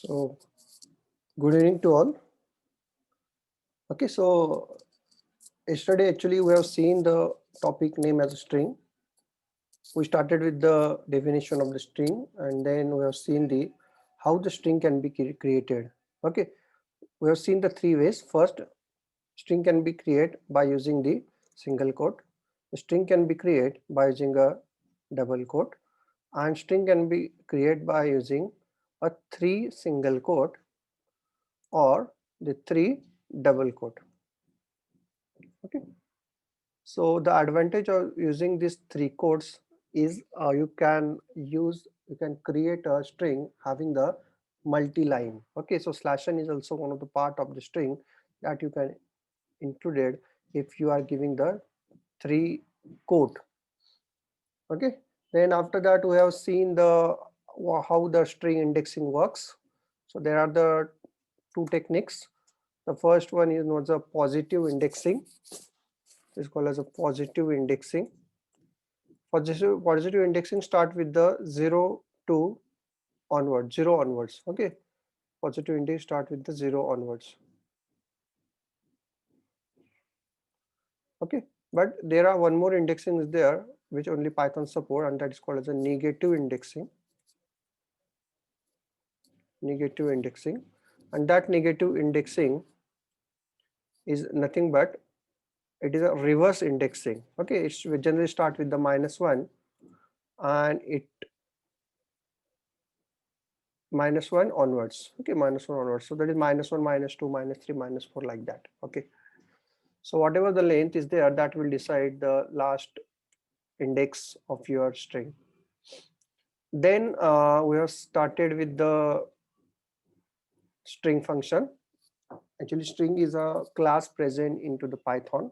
So, good evening to all. Okay, so yesterday actually we have seen the topic name as a string. We started with the definition of the string, and then we have seen the how the string can be created. Okay, we have seen the three ways. First, string can be created by using the single quote. The string can be created by using a double quote, and string can be created by using a three single quote or the three double quote. Okay, so the advantage of using these three quotes is you can create a string having the multi-line. Okay, so slash n is also one of the part of the string that you can included if you are giving the three quote. Okay, then after that we have seen the how the string indexing works. So there are the two techniques. The first one is known as a positive indexing. It's called as a positive indexing. Positive indexing start with the 0 to onwards, 0 onwards. Okay, positive index start with the 0 onwards. Okay, but there are one more indexing is there which only Python support, and that is called as a negative indexing. Negative indexing, and that negative indexing is nothing but it is a reverse indexing. Okay, we generally start with the -1 and it -1 onwards. Okay, -1 onwards. So that is -1, -2, -3, -4 like that. Okay, so whatever the length is there, that will decide the last index of your string. Then we have started with the string function. Actually, string is a class present into the Python.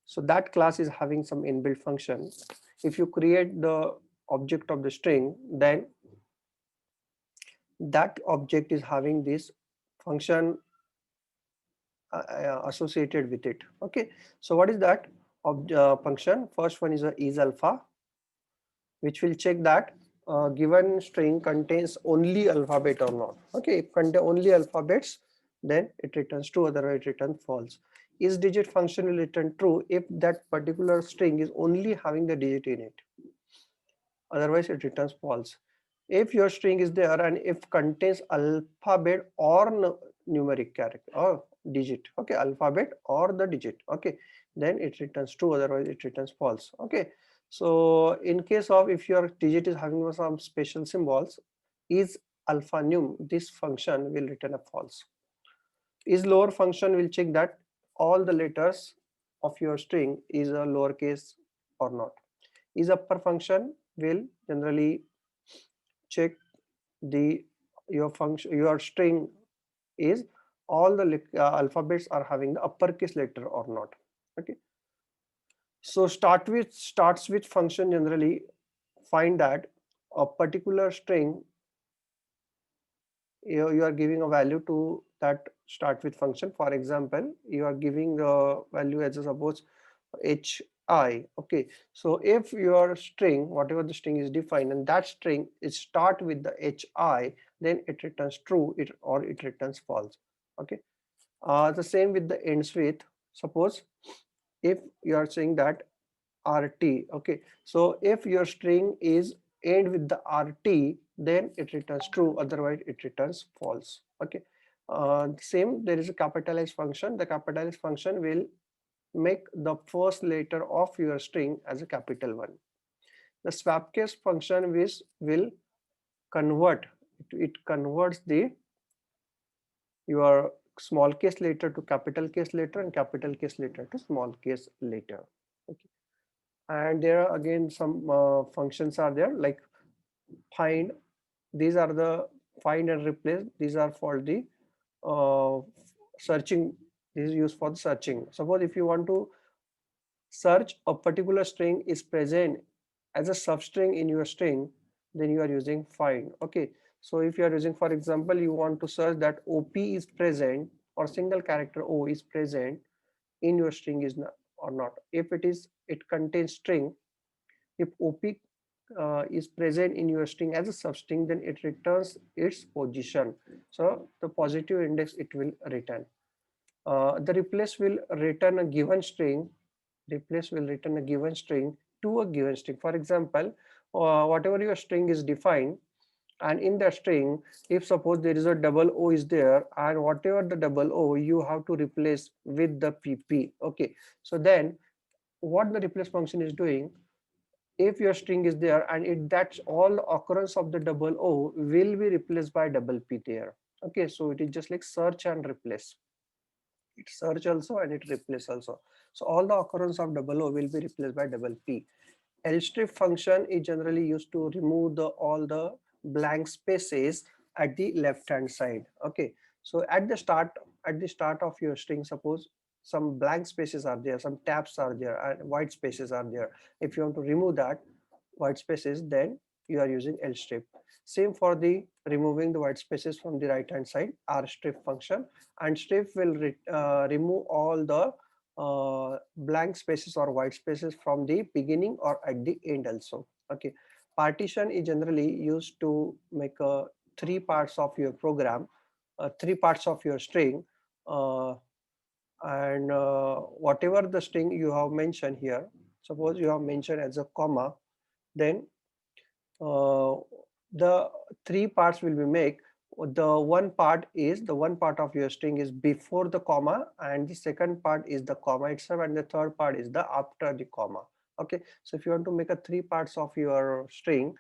So that class is having some inbuilt function. If you create the object of the string, then that object is having this function associated with it. Okay, so what is that function? First one is a is alpha, which will check that given string contains only alphabet or not. Okay, if contain only alphabets, then it returns true, otherwise it returns false. Is digit function will return true if that particular string is only having the digit in it, otherwise it returns false. If your string is there and if contains alphabet or numeric character or digit, okay, alphabet or the digit, okay, then it returns true, otherwise it returns false. Okay, so in case of if your digit is having some special symbols, is alpha num, this function will return a false. Is lower function will check that all the letters of your string is a lowercase or not. Is upper function will generally check the your string is all the alphabets are having the uppercase letter or not. Okay, so starts with function generally find that a particular string you are giving a value to that start with function. For example, you are giving a value as a suppose hi. Okay, so if your string, whatever the string is defined, and that string is start with the hi, then it returns true, or it returns false. Okay, the same with the ends with. Suppose if you are saying that rt. Okay, so if your string is end with the rt, then it returns true, otherwise it returns false. Okay, same, there is a capitalized function. The capitalized function will make the first letter of your string as a capital one. The swap case function which will convert it converts the your small case letter to capital case letter and capital case letter to small case letter. Okay, and there are again some functions are there like find. These are the find and replace. These are for the uh, searching. This is used for the searching. Suppose if you want to search a particular string is present as a substring in your string, then you are using find. Okay, so if you are using, for example, you want to search that op is present or single character o is present in your string is not or not. If it is, it contains string. If op is present in your string as a substring, then it returns its position. So the positive index it will return. The replace will return a given string. Replace will return a given string to a given string. For example, whatever your string is defined, and in that string, if suppose there is a double O is there, and whatever the double O you have to replace with the PP. Okay, so then what the replace function is doing, if your string is there and it that's all occurrence of the double O will be replaced by double P there. Okay, so it is just like search and replace. It search also and it replace also. So all the occurrence of double O will be replaced by double P. Lstrip function is generally used to remove the all the blank spaces at the left hand side. Okay, so at the start of your string, suppose some blank spaces are there, some tabs are there, and white spaces are there. If you want to remove that white spaces, then you are using lstrip. Same for the removing the white spaces from the right hand side, rstrip function, and strip will remove all the blank spaces or white spaces from the beginning or at the end also. Okay, partition is generally used to make three parts of your program, three parts of your string, uh, and whatever the string you have mentioned here, suppose you have mentioned as a comma, then uh, the three parts will be make. The one part is the one part of your string is before the comma, and the second part is the comma itself, and the third part is the after the comma. Okay, so if you want to make a three parts of your string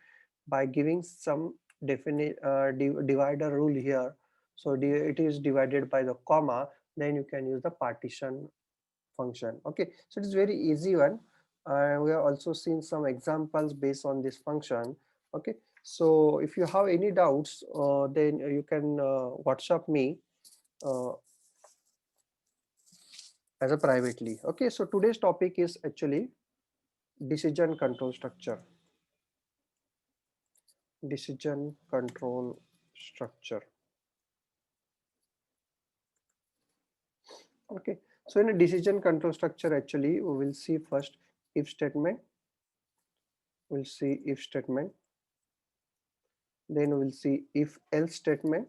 by giving some definite divider rule here, so it is divided by the comma, then you can use the partition function. Okay, so it is very easy one. We have also seen some examples based on this function. Okay, so if you have any doubts, then you can WhatsApp me uh, as a privately. Okay, so today's topic is actually decision control structure. Decision control structure. Okay, so in a decision control structure, actually we will see first if statement. We'll see if statement. Then we'll see if else statement,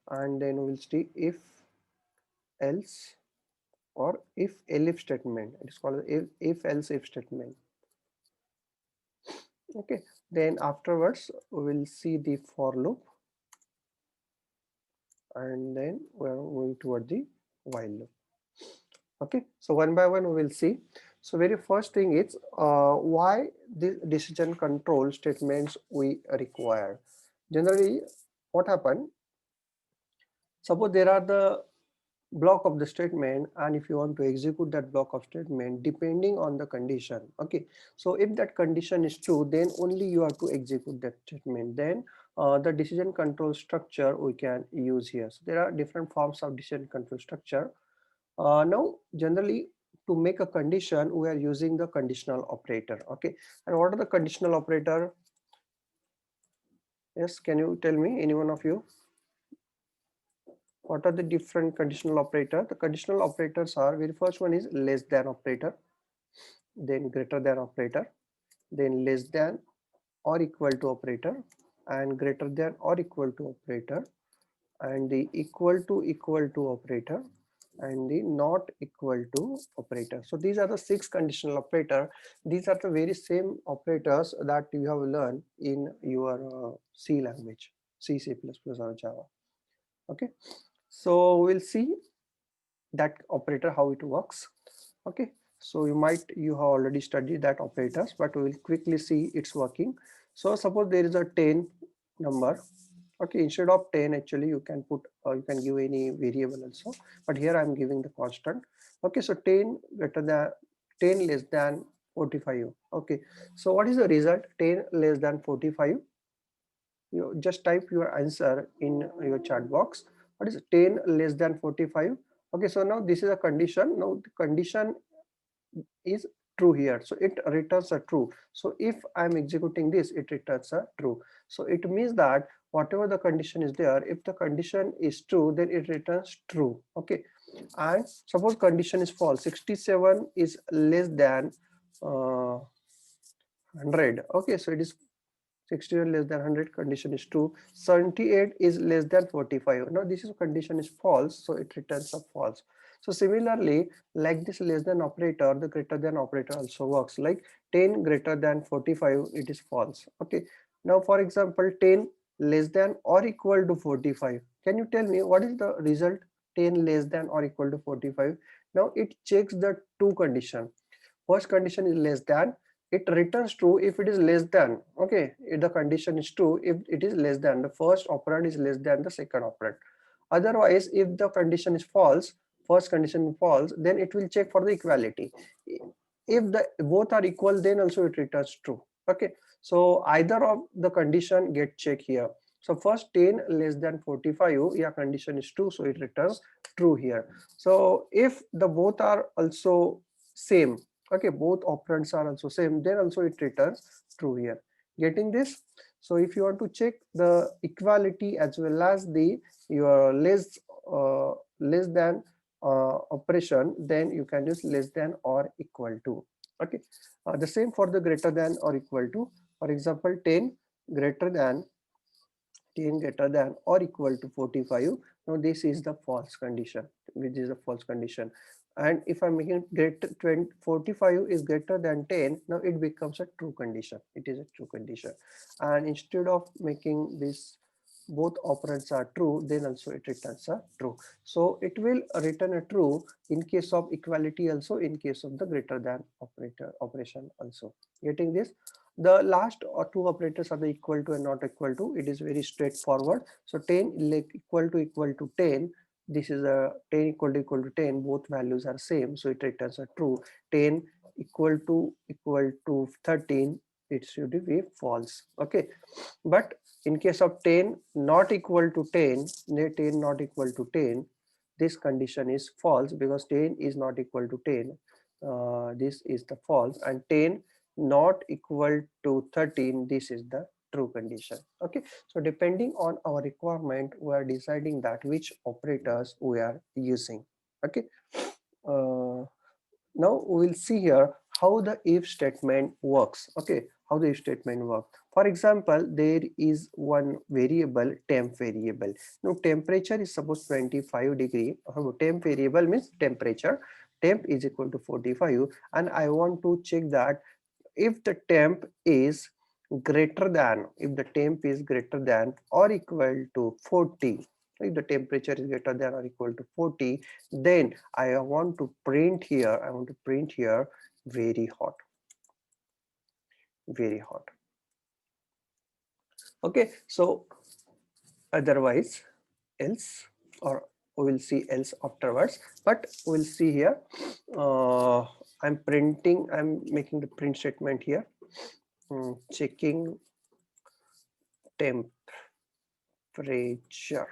and then we'll see if else or if statement. It is called if else if statement. Okay, then afterwards we will see the for loop, and then we're going toward the while loop. Okay, so one by one we will see. So very first thing is why the decision control statements we require. Generally what happen, suppose there are the block of the statement, and if you want to execute that block of statement depending on the condition. Okay, so if that condition is true, then only you have to execute that statement. Then the decision control structure we can use here. So there are different forms of decision control structure. Now generally to make a condition we are using the conditional operator. Okay, and what are the conditional operator? Yes, can you tell me, any one of you? What are the different conditional operator? The conditional operators are, very first one is less than operator, then greater than operator, then less than or equal to operator, and greater than or equal to operator, and the equal to operator, and the not equal to operator. So these are the six conditional operator. These are the very same operators that you have learned in your C language, C, C++ or Java. Okay, so we'll see that operator how it works. Okay, so you have already studied that operators, but we will quickly see its working. So suppose there is a 10 number. Okay, instead of 10 actually you can put you can give any variable also, but here I am giving the constant. Okay, so 10 greater than 10 less than 45. Okay, so what is the result? 10 less than 45. You just type your answer in your chat box. What is 10 less than 45? Okay, so now this is a condition. Now the condition is true here, so it returns a true. So if I'm executing this, it returns a true. So it means that whatever the condition is there, if the condition is true, then it returns true. Okay, and suppose condition is false, 67 is less than 100. Okay, so it is 61 less than 100, condition is true. 78 is less than 45. Now this is condition is false, so it returns a false. So similarly, like this less than operator, the greater than operator also works. Like 10 greater than 45, it is false. Okay, now for example 10 less than or equal to 45. Can you tell me what is the result? 10 less than or equal to 45. Now it checks the two condition. First condition is less than, it returns true if it is less than. Okay, if the condition is true if it is less than, the first operand is less than the second operand. Otherwise, if the condition is false, first condition is false, then it will check for the equality. If the both are equal, then also it returns true. Okay, so either of the condition get checked here. So first 10 less than 45, yeah, condition is true, so it returns true here. So if the both are also same, okay, both operands are also same, then also it returns true here. Getting this? So if you want to check the equality as well as the your less than operation, then you can use less than or equal to. Okay, the same for the greater than or equal to. For example, 10 greater than 10 greater than or equal to 45. Now this is the false condition, which is a false condition. And if I'm making greater 20, 45 is greater than 10, now it becomes a true condition. It is a true condition. And instead of making this both operands are true, then also it returns a true. So it will return a true in case of equality, also in case of the greater than operation also. Getting this? The last or two operators are the equal to and not equal to. It is very straightforward. So 10 like equal to 10, this is a 10 equal to 10, both values are same, so it returns a true. 10 equal to 13, it should be false. Okay, but in case of 10 not equal to 10, 10 not equal to 10, this condition is false because 10 is not equal to 10. This is the false, and 10 not equal to 13, this is the true condition. Okay, so depending on our requirement, we are deciding that which operators we are using. Okay, uh, now we will see here how the if statement works. Okay, how the if statement works. For example, there is one variable, temp variable. Now temperature is suppose 25 degree. Temp variable means temperature. Temp is equal to 45, and I want to check that if the temp is greater than, if the temp is greater than or equal to 40, if the temperature is greater than or equal to 40, then I want to print here, I want to print here very hot, very hot. Okay, so otherwise else, or we will see else afterwards, but we'll see here. I'm making the print statement here. Checking temperature.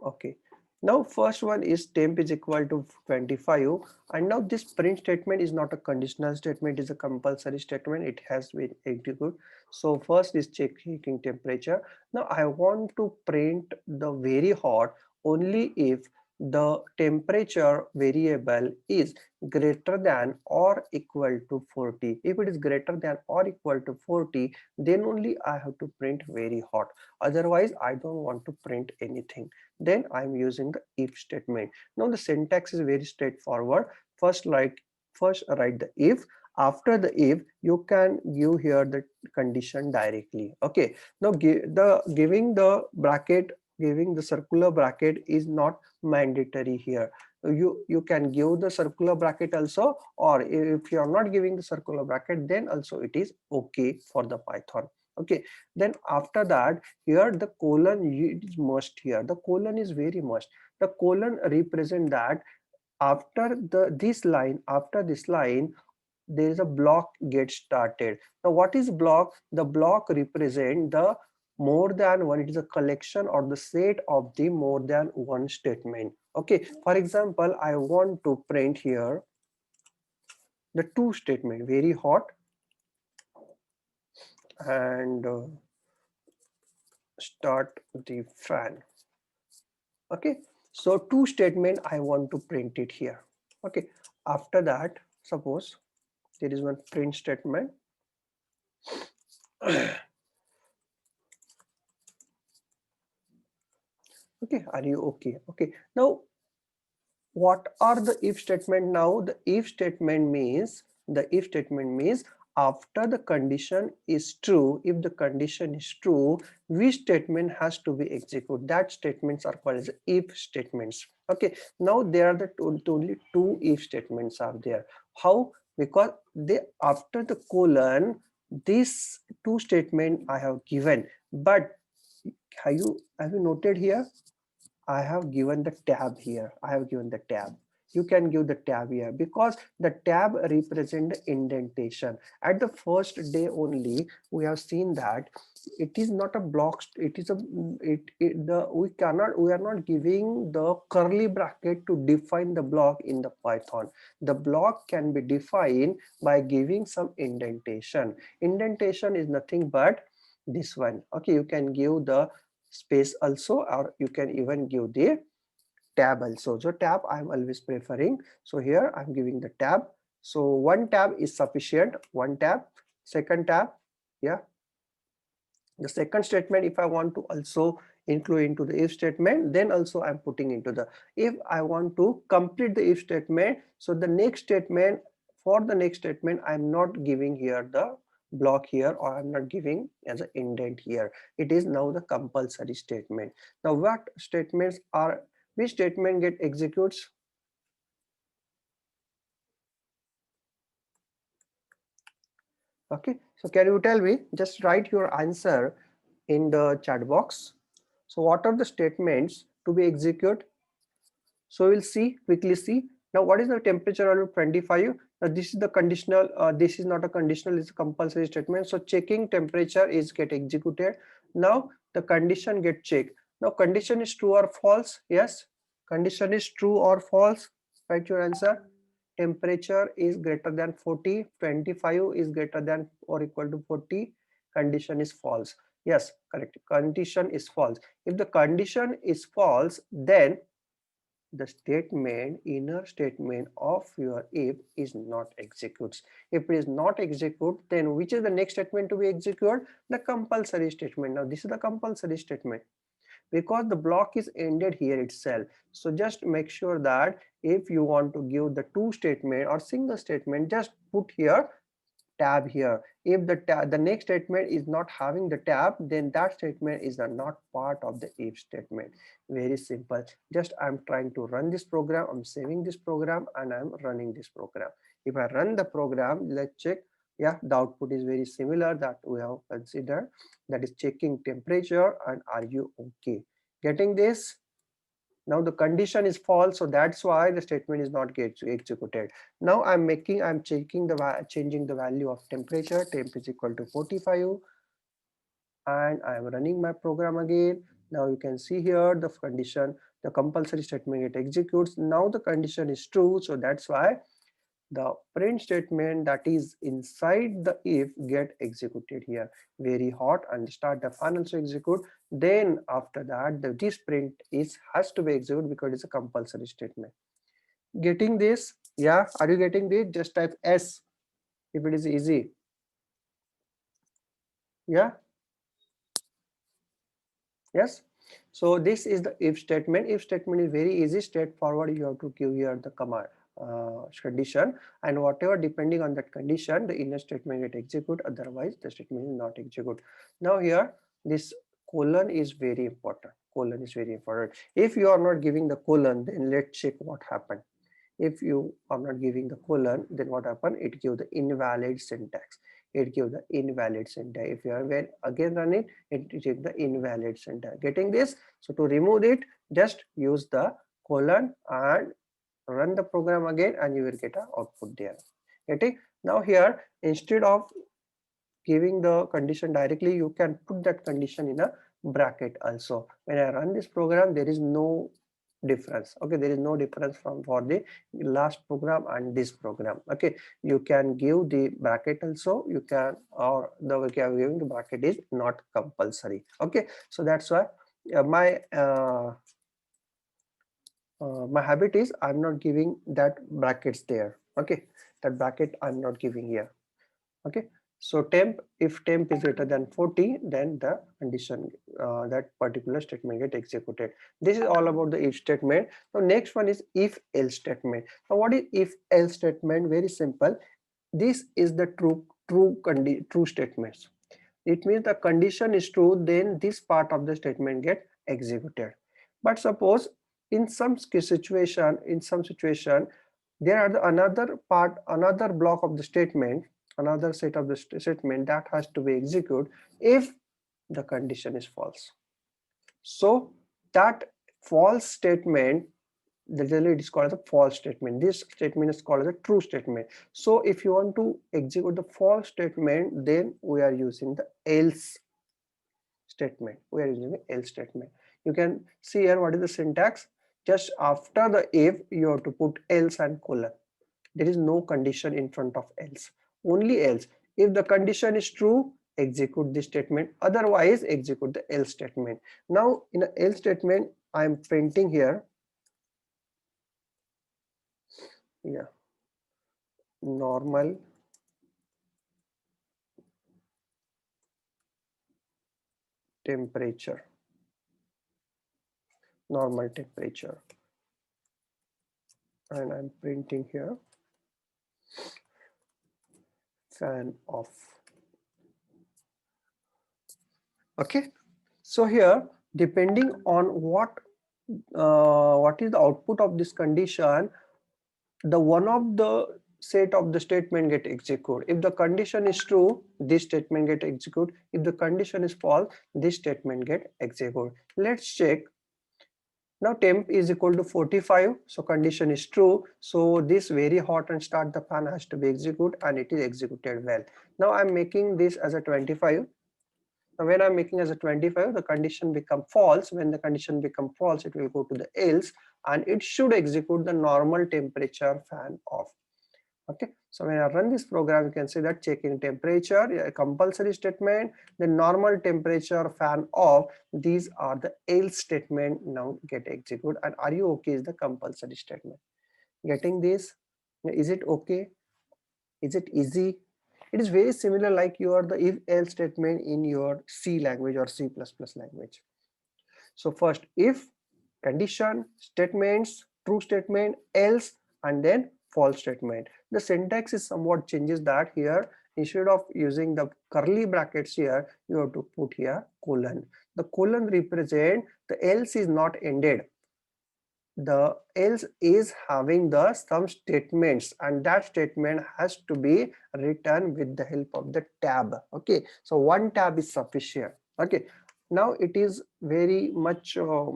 Okay, now first one is temp is equal to 25, and now this print statement is not a conditional statement, it is a compulsory statement, it has been executed. So first is checking temperature. Now I want to print the very hot only if the temperature variable is greater than or equal to 40. If it is greater than or equal to 40, then only I have to print very hot. Otherwise I don't want to print anything. Then I'm using the if statement. Now the syntax is very straightforward. First write the if. After the if, you can give here the condition directly. Okay, now giving the bracket, giving the circular bracket is not mandatory here. You can give the circular bracket also, or if you are not giving the circular bracket, then also it is okay for the Python. Okay, then after that, here the colon is must. Here the colon is very must. The colon represent that after after this line there is a block get started. Now what is block? The block represent the more than one, it is a collection or the set of the more than one statement. Okay, for example, I want to print here the two statement, very hot and start the fan. Okay, so two statement I want to print it here. Okay, after that, suppose there is one print statement. Okay, are you okay? Okay, now what are the if statement? Now the if statement means, after the condition is true, if the condition is true, which statement has to be executed? That statements are called as if statements. Okay, now there are the only two if statements are there. How? Because they, after the colon, this two statement I have given, but have you noted here, I have given the tab here. I have given the tab. You can give the tab here because the tab represent the indentation. At the first day only, we have seen that it is not a block. It is a we are not giving the curly bracket to define the block in the Python. The block can be defined by giving some indentation. Indentation is nothing but this one. Okay, you can give the space also, or you can even give the tab also. So tab I'm always preferring, so here I'm giving the tab. So one tab is sufficient, one tab. Second tab, yeah, the second statement, if I want to also include into the if statement, then also I'm putting into the, if I want to complete the if statement, so the next statement, for the next statement I'm not giving here the block here, or I'm not giving as an indent here. It is now the compulsory statement. Now what statements are, which statement get executes? Okay, so can you tell me, just write your answer in the chat box. So what are the statements to be executed? So we'll see, quickly see. Now what is the temperature value 25? Now this is the conditional, this is not a conditional, it's a compulsory statement. So checking temperature is get executed. Now the condition get checked. Now condition is true or false? Yes, condition is true or false. Write your answer. Temperature is greater than 40, 25 is greater than or equal to 40. Condition is false. Yes, correct. Condition is false. If the condition is false, then the statement, inner statement of your if is not executes. If it is not execute, then which is the next statement to be executed? The compulsory statement. Now this is the compulsory statement because the block is ended here itself. So just make sure that if you want to give the two statement or single statement, just put here tab here. If the next statement is not having the tab, then that statement is not part of the if statement. Very simple. Just I'm trying to run this program, I'm saving this program, and I'm running this program. If I run the program, let's check. Yeah, the output is very similar that we have considered, that is checking temperature and are you okay. Getting this? Now the condition is false, so that's why the statement is not get executed. Now I'm checking the changing the value of temperature. Temp is equal to 45, and I'm running my program again. Now you can see here the condition, the compulsory statement it executes. Now the condition is true, so that's why the print statement that is inside the if get executed here. Very hot, and start the final to execute. Then after that this print is has to be executed because it's a compulsory statement. Getting this? Yeah, are you getting this? Just type S if it is easy. Yeah, yes. So this is the if statement. If statement is very easy, straightforward. You have to give here the command condition, and whatever depending on that condition, the inner statement get execute, otherwise the statement is not execute. Now here this colon is very important. Colon is very important. If you are not giving the colon, then let's check what happened. If you are not giving the colon, then what happened? It gives the invalid syntax. It gives the invalid syntax. If you are again run it, it gives the invalid syntax. Getting this? So to remove it, just use the colon and run the program again, and you will get an output there. Getting? Now here, instead of giving the condition directly, you can put that condition in a bracket also. When I run this program, there is no difference. Okay, there is no difference from for the last program and this program. Okay, you can give the bracket also, you can, or the way of giving the bracket is not compulsory. Okay, so that's why my habit is I'm not giving that brackets there. Okay, that bracket I'm not giving here. Okay, so temp, if temp is greater than 40, then the condition, that particular statement get executed. This is all about the if statement. Now next one is if else statement. Now what is if else statement? Very simple. This is the true statements. It means the condition is true, then this part of the statement get executed. But suppose in some situation there are another part, another block of the statement, another set of the statement that has to be executed if the condition is false. So that false statement, generally it is called as a false statement. This statement is called as a true statement. So if you want to execute the false statement, then we are using the else statement. We are using the else statement. You can see here what is the syntax. Just after the if, you have to put else and colon. There is no condition in front of else, only else. If the condition is true, execute this statement, otherwise execute the else statement. Now in the else statement, I am printing here, yeah, normal temperature, normal temperature, and I'm printing here fan off. Okay, so here depending on what is the output of this condition, the one of the set of the statement get executed. If the condition is true, this statement get executed. If the condition is false, this statement get executed. Let's check. Now temp is equal to 45, so condition is true. So this very hot and start the fan has to be executed, and it is executed well. Now I'm making this as a 25. Now when I'm making as a 25, the condition become false. When the condition become false, it will go to the else, and it should execute the normal temperature fan off. Okay, so when I run this program, you can see that checking temperature, a compulsory statement, the normal temperature fan off. These are the else statement now get executed, and are you okay is the compulsory statement. Getting this? Is it okay? Is it easy? It is very similar like your the if else statement in your C language or C++ language. So first if, condition, statements, true statement, else, and then false statement. The syntax is somewhat changes that here. Instead of using the curly brackets here, you have to put here colon. The colon represent the else is not ended. The else is having the some statements, and that statement has to be written with the help of the tab. Okay, so one tab is sufficient. Okay, now it is very much uh,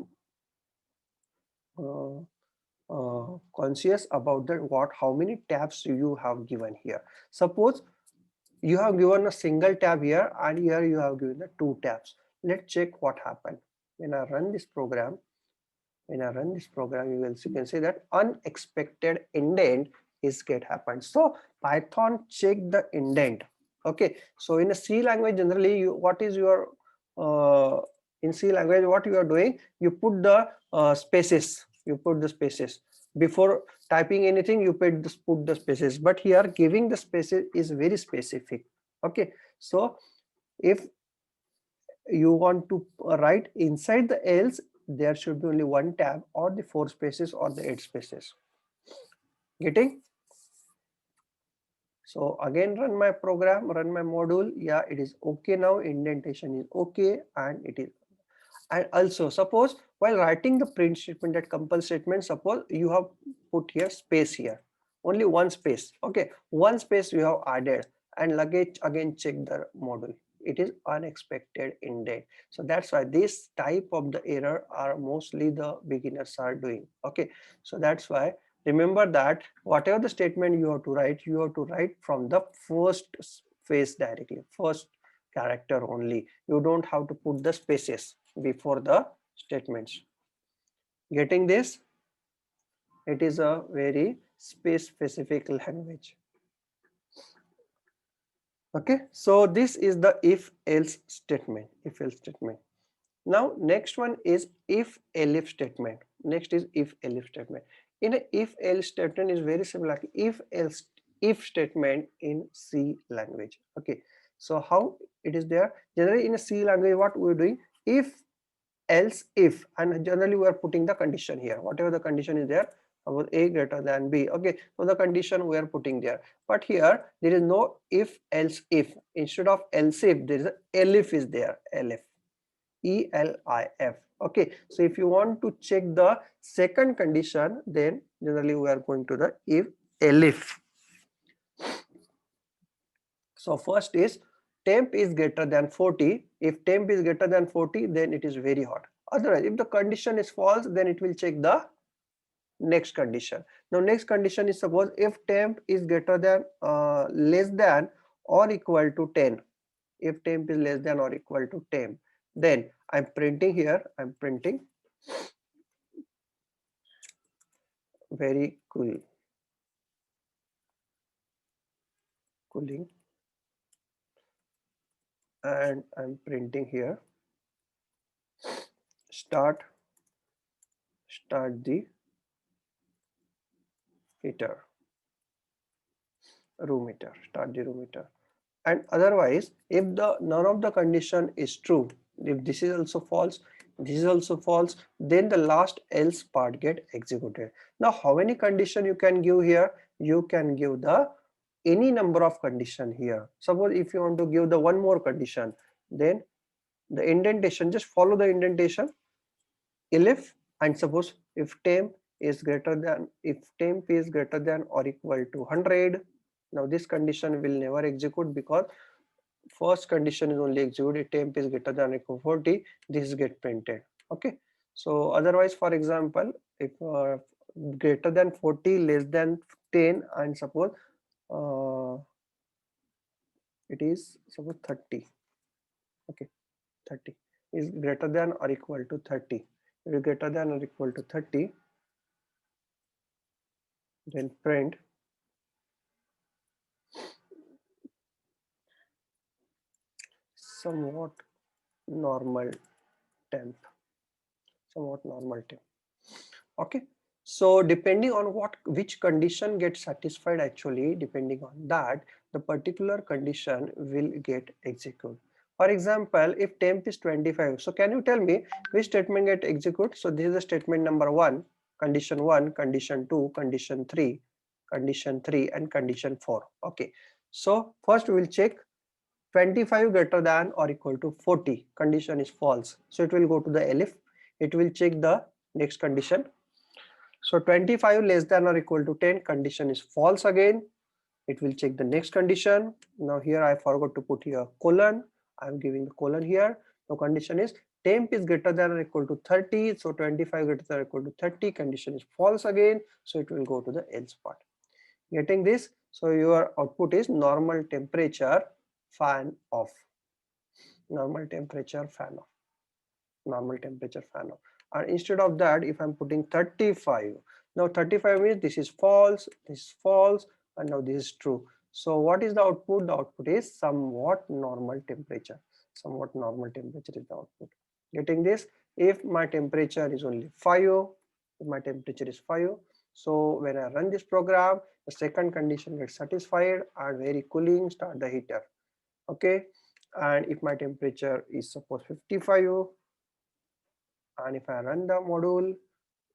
conscious about that what how many tabs you have given here. Suppose you have given a single tab here, and here you have given the two tabs. Let's check what happened when I run this program. When I run this program, you can see that unexpected indent is get happened. So Python check the indent. Okay, so in a C language, generally what is your in C language, what you are doing, you put the spaces, you put the spaces before typing anything, you put the spaces, but here giving the spaces is very specific. Okay, so if you want to write inside the else, there should be only one tab, or the 4 spaces or the 8 spaces. Getting? So again run my program, run my module. Yeah, it is okay now, indentation is okay, and it is. And also suppose while writing the print statement, that compile statement, suppose you have put here space here, only one space. Okay, one space you have added, and luggage again check the module, it is unexpected indent. So that's why this type of the error are mostly the beginners are doing. Okay, so that's why remember that whatever the statement you have to write from the first phase directly, first character only. You don't have to put the spaces before the statements. Getting this? It is a very space specific language. Okay, so this is the if else statement. If else statement. Now next one is if elif statement. Next is if elif statement. In a if else statement is very similar. If else if statement in C language. Okay, so how it is there? Generally in a C language, what we're doing, if, else, if, and generally we are putting the condition here, whatever the condition is there, about A greater than B. Okay, so the condition we are putting there, but here there is no if, else, if. Instead of else if, there is a elif is there, elif, ELIF. Okay, so if you want to check the second condition, then generally we are going to the if, elif. So first is temp is greater than 40. If temp is greater than 40, then it is very hot. Otherwise, if the condition is false, then it will check the next condition. Now next condition is, suppose if temp is greater than less than or equal to 10. If temp is less than or equal to 10, then I'm printing here, I'm printing very cool, cooling, and I'm printing here start the heater, room heater, start the room heater. And otherwise, if the none of the condition is true, if this is also false, this is also false, then the last else part get executed. Now how many condition you can give here? You can give the any number of condition here. Suppose if you want to give the one more condition, then the indentation, just follow the indentation, elif, and suppose if temp is greater than, if temp is greater than or equal to 100. Now this condition will never execute because first condition is only executed, temp is greater than or equal to 40, this get printed. Okay, so otherwise, for example, if greater than 40, less than 10, and suppose uh, it is suppose 30. Okay, 30 is greater than or equal to 30. If it is greater than or equal to 30, then print somewhat normal temp, somewhat normal temp. Okay, so depending on which condition gets satisfied, actually depending on that, the particular condition will get executed. For example, if temp is 25, so can you tell me which statement get executed? So this is the statement number 1, condition 2, condition 3, and condition 4. Okay, so first we will check 25 greater than or equal to 40, condition is false, so it will go to the elif. It will check the next condition. So 25 less than or equal to 10, condition is false again. It will check the next condition. Now here I forgot to put here colon. I'm giving the colon here. The condition is temp is greater than or equal to 30. So 25 greater than or equal to 30, condition is false again. So it will go to the else part. Getting this? So your output is normal temperature fan off. Normal temperature fan off. Normal temperature fan off. And instead of that, if I'm putting 35, now 35 means this is false, and now this is true. So what is the output? The output is somewhat normal temperature. Somewhat normal temperature is the output. Getting this? If my temperature is only 5, if my temperature is 5, so when I run this program, the second condition gets satisfied and very cooling, start the heater. Okay, and if my temperature is suppose 55, and if I run the module,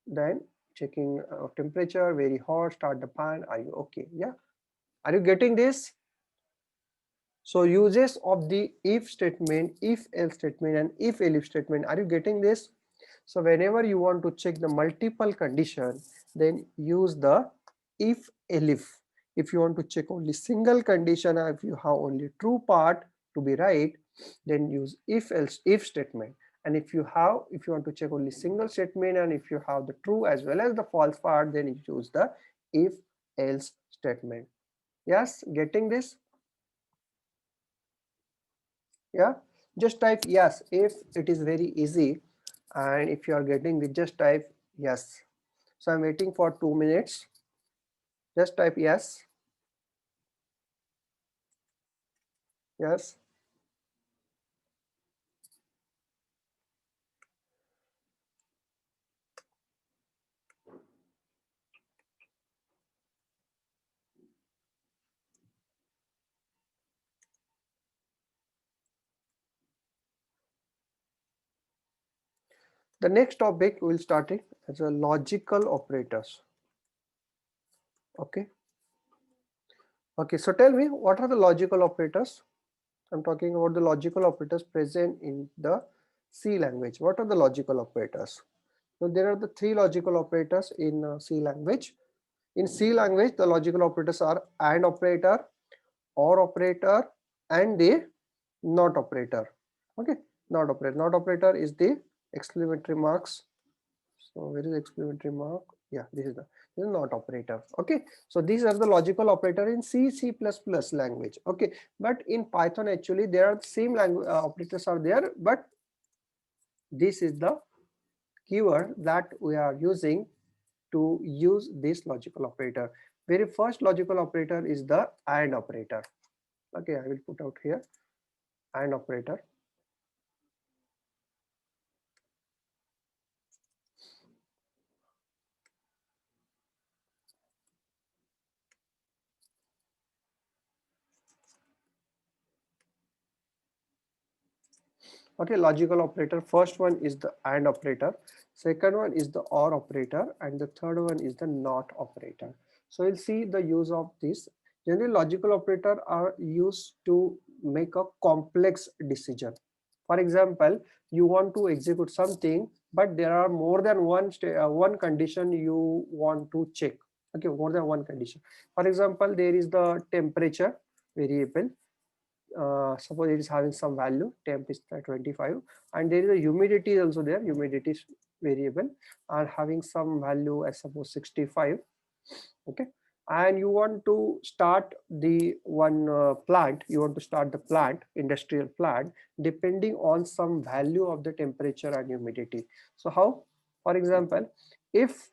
then checking temperature, very hot, start the fan, are you okay? Yeah, are you getting this? So uses of the if statement, if else statement, and if elif statement, are you getting this? So whenever you want to check the multiple condition, then use the if elif. If you want to check only single condition, or if you have only true part to be right, then use if else if statement. And if you want to check only single statement, and if you have the true as well as the false part, then you use the if else statement. Yes, getting this? Yeah, just type yes if it is very easy, and if you are getting it, just type yes. So I'm waiting for 2 minutes. Just type yes. Yes. The next topic we'll start it as a logical operators. Okay. Okay. So tell me, what are the logical operators? I'm talking about the logical operators present in the C language. What are the logical operators? So there are the three logical operators in C language. In C language, the logical operators are AND operator, OR operator, and the NOT operator. Okay, NOT operator. NOT operator is the exclamatory marks. So where is the exclamatory mark? Yeah, this is NOT operator. Okay, so these are the logical operator in C language. Okay, but in Python actually there are the same language operators are there, but this is the keyword that we are using to use this logical operator. Very first logical operator is the AND operator. Okay, I will put out here AND operator. Okay, logical operator. First one is the AND operator, second one is the OR operator, and the third one is the NOT operator. So you'll see the use of this. Generally, logical operator are used to make a complex decision. For example, you want to execute something, but there are more than one condition you want to check. Okay, more than one condition. For example, there is the temperature variable. Suppose it is having some value, temp is 25, and there is a humidity also there, humidity is variable, and having some value as suppose 65. Okay, and you want to start the one plant, you want to start the plant, industrial plant, depending on some value of the temperature and humidity. So how? For example, if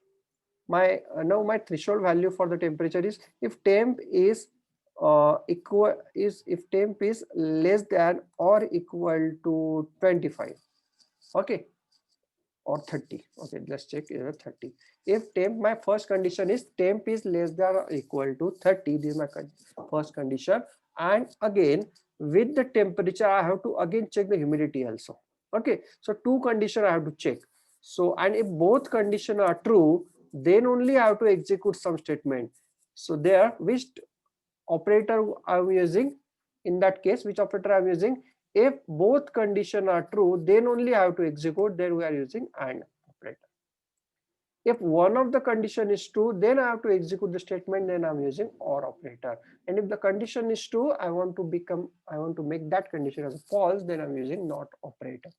my now my threshold value for the temperature is, if temp is equal is if temp is less than or equal to 25, okay, or 30. Okay, let's check here 30. If temp, my first condition is temp is less than or equal to 30, this is my first condition, and again with the temperature I have to again check the humidity also. Okay, so two conditions I have to check. So, and if both conditions are true, then only I have to execute some statement. So there, which operator I'm using? In that case, which operator I'm using? If both conditions are true, then only I have to execute, then we are using AND operator. If one of the condition is true, then I have to execute the statement, then I'm using OR operator. And if the condition is true, I want to make that condition as false, then I'm using NOT operator.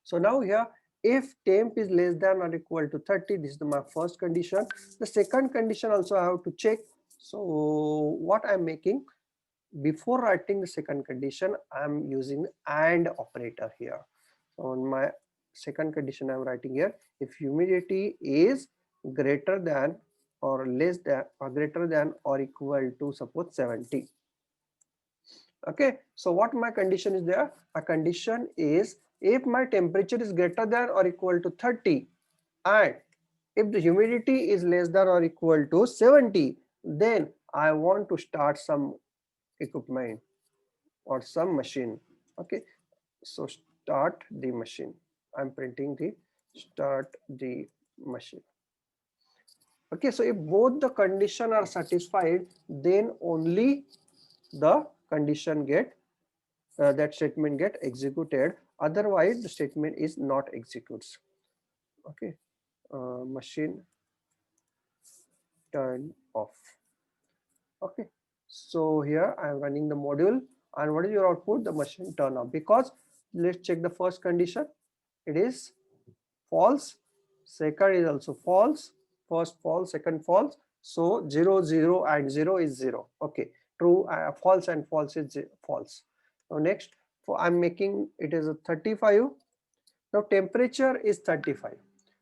So now here, if temp is less than or equal to 30, this is my first condition. The second condition also I have to check. So what I'm making, before writing the second condition, I'm using AND operator here. So on my second condition I'm writing here, if humidity is greater than or less than or greater than or equal to suppose 70. Okay, so what my condition is there? A condition is if my temperature is greater than or equal to 30 and if the humidity is less than or equal to 70, then I want to start some equipment or some machine. Okay, so start the machine. I'm printing the start the machine. Okay, so if both the condition are satisfied, then only the condition get that statement get executed, otherwise the statement is not executes. Okay, machine turn off. Okay, so here I am running the module, and what is your output? The machine turn off, because let's check the first condition, it is false, second is also false, first false, second false, so 0 0 and 0 is 0. Okay, true, false and false is false. Now next, for I'm making it is a 35. Now temperature is 35.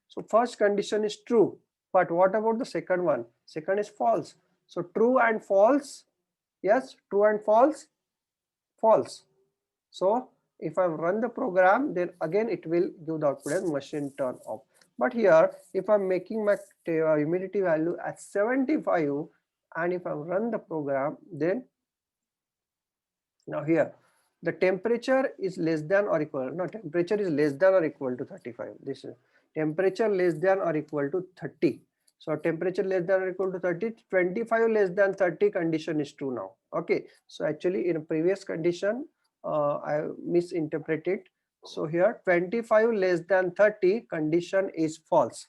So first condition is true, but what about the second one? Second is false. So true and false, yes, true and false, false. So if I run the program, then again it will give the output as machine turn off. But here, if I'm making my humidity value at 75, and if I run the program, then now here the temperature is less than or equal, no, temperature is less than or equal to 35. This is temperature less than or equal to 30. So temperature less than or equal to 30, 25 less than 30 condition is true now. Okay, so actually in a previous condition I misinterpreted. So here 25 less than 30 condition is false.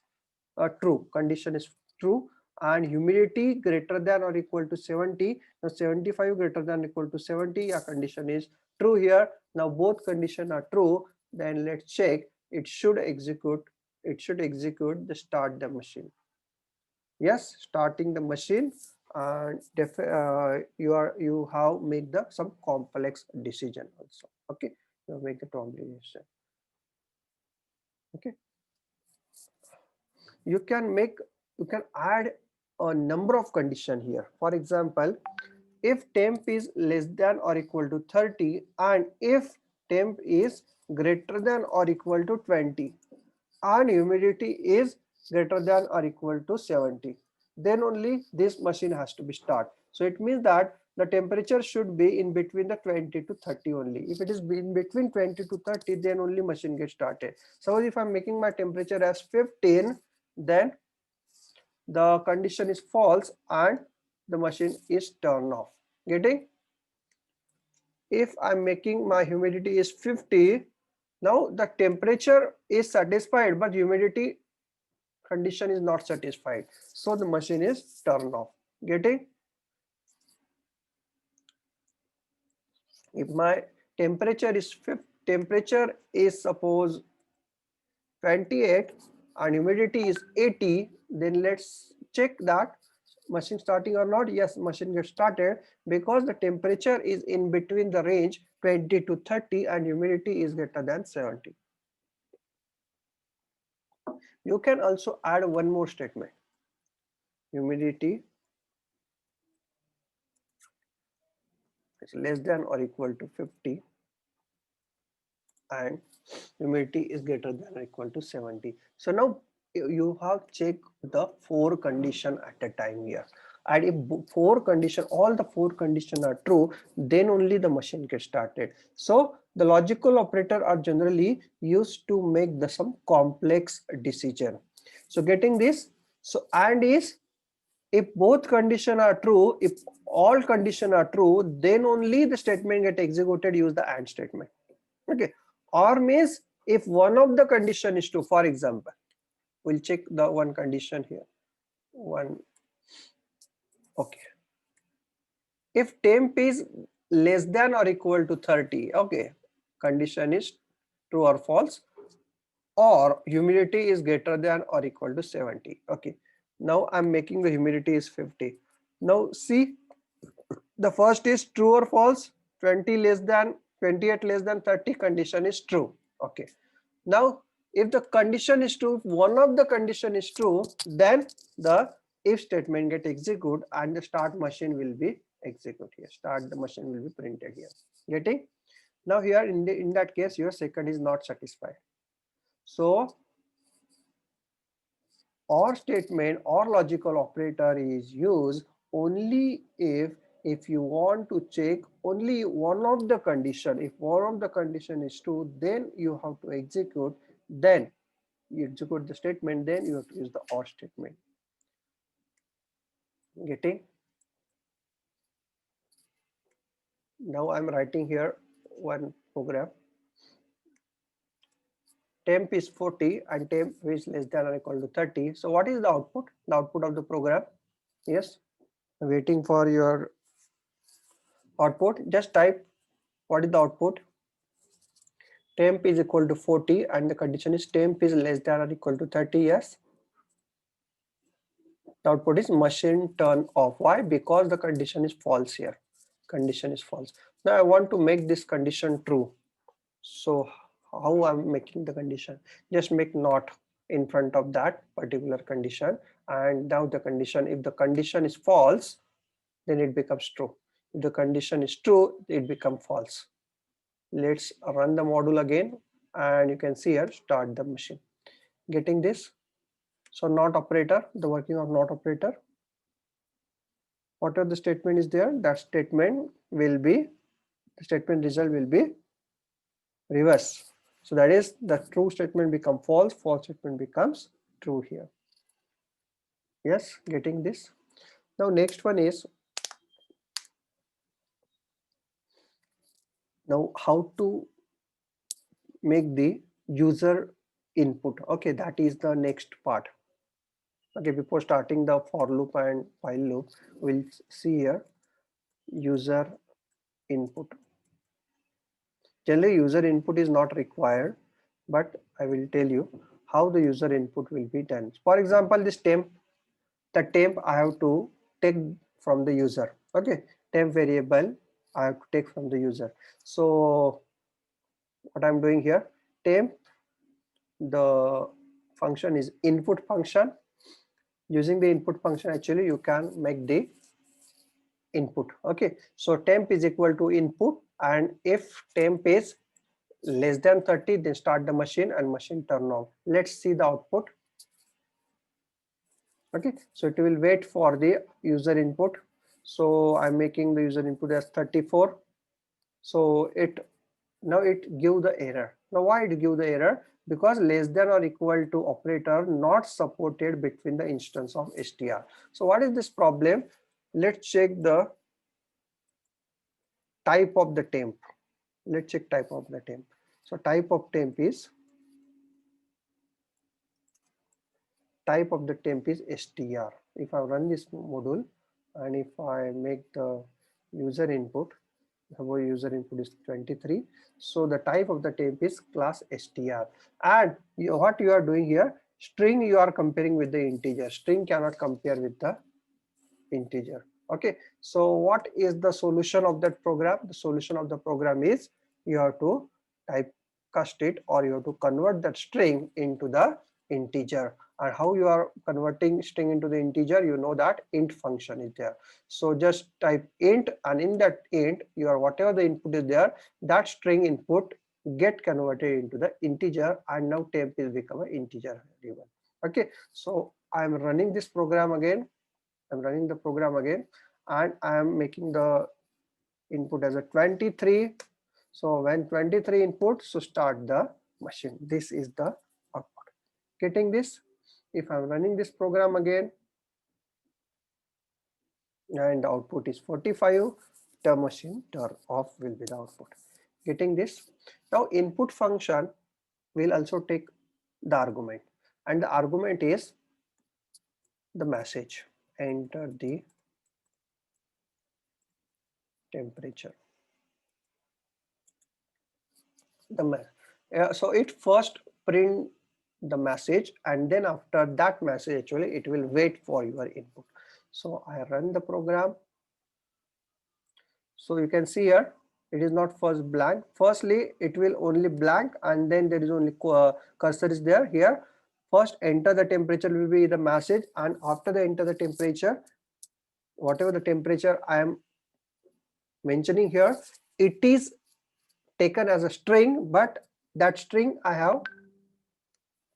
True, condition is true. And humidity greater than or equal to 70, now 75 greater than or equal to 70, a condition is true here. Now both conditions are true. Then let's check. It should execute the start the machine. Yes, starting the machine, and you have make the some complex decision also. Okay, you make the complex decision. Okay, you can add a number of condition here. For example, if temp is less than or equal to 30 and if temp is greater than or equal to 20 and humidity is greater than or equal to 70, then only this machine has to be start. So it means that the temperature should be in between the 20 to 30 only. If it is in between 20 to 30, then only machine gets started. So if I'm making my temperature as 15, then the condition is false and the machine is turned off. Getting? If I'm making my humidity is 50, now the temperature is satisfied but humidity condition is not satisfied, so the machine is turned off. Getting? If my temperature is suppose 28 and humidity is 80, then let's check that machine starting or not. Yes, machine gets started because the temperature is in between the range 20 to 30 and humidity is greater than 70. You can also add one more statement. Humidity is less than or equal to 50 and humidity is greater than or equal to 70. So now you have checked the four condition at a time here, and if all the four conditions are true, then only the machine gets started. So the logical operator are generally used to make the some complex decision. So getting this, so and is, if both conditions are true, if all conditions are true, then only the statement get executed, use the AND statement. Okay, or means if one of the condition is true, for example, we'll check the one condition here. Okay, if temp is less than or equal to 30, okay, condition is true or false, or humidity is greater than or equal to 70. Okay, now I'm making the humidity is 50. Now see, the first is true or false. 20 less than 28 less than 30, condition is true. Okay, now if the condition is true, one of the condition is true, then the if statement get execute and the start machine will be execute here. Start the machine will be printed here. Getting? Now here in that case your second is not satisfied. So OR statement or logical operator is used only if you want to check only one of the condition. If one of the condition is true, then you have to execute, then you execute the statement, then you have to use the OR statement. Getting? Now I'm writing here one program. Temp is 40 and temp is less than or equal to 30. So what is the output? The output of the program? Yes, waiting for your output. Just type what is the output. Temp is equal to 40 and the condition is temp is less than or equal to 30. Yes, the output is machine turn off. Why? Because the condition is false here. Condition is false. Now I want to make this condition true. So how I'm making the condition? Just make not in front of that particular condition, and now the condition, if the condition is false, then it becomes true. If the condition is true, it becomes false. Let's run the module again, and you can see here start the machine. Getting this? So not operator, the working of not operator. Whatever the statement is there, that statement will be the statement result will be reverse. So that is the true statement become false, false statement becomes true here. Yes, getting this. Now next one is now how to make the user input. Okay, that is the next part. Okay, before starting the for loop and while loop, we'll see here user input. Generally user input is not required, but I will tell you how the user input will be done. For example, this temp, the temp I have to take from the user. Okay, temp variable I have to take from the user. So what I'm doing here, temp, the function is input function. Using the input function, actually you can make the input. Okay, so temp is equal to input, and if temp is less than 30, then start the machine and machine turn off. Let's see the output. Okay, so it will wait for the user input. So I'm making the user input as 34. So it now it give the error. Now why it give the error? Because less than or equal to operator not supported between the instance of str. So what is this problem? Let's check the type of the temp. Let's check type of the temp. So type of the temp is str. If I run this module and if I make the user input, our user input is 23, so the type of the temp is class str. And what you are doing here, string you are comparing with the integer. String cannot compare with the integer. Okay, so what is the solution of that program? The solution of the program is you have to typecast it, or you have to convert that string into the integer. And how you are converting string into the integer, you know that int function is there. So just type int, and in that int your whatever the input is there, that string input get converted into the integer, and now temp is become an integer variable. Okay, so I'm running this program again. I'm running the program again, and I am making the input as a 23. So when 23 input, so start the machine. This is the output. Getting this? If I'm running this program again, and the output is 45, the machine turn off will be the output. Getting this? Now input function will also take the argument, and the argument is the message. Enter the temperature. So it first print the message, and then after that message actually it will wait for your input. So I run the program. So you can see here it is not first blank. Firstly it will only blank, and then there is only cursor is there. Here first enter the temperature will be the message, and after the enter the temperature, whatever the temperature I am mentioning here, it is taken as a string, but that string I have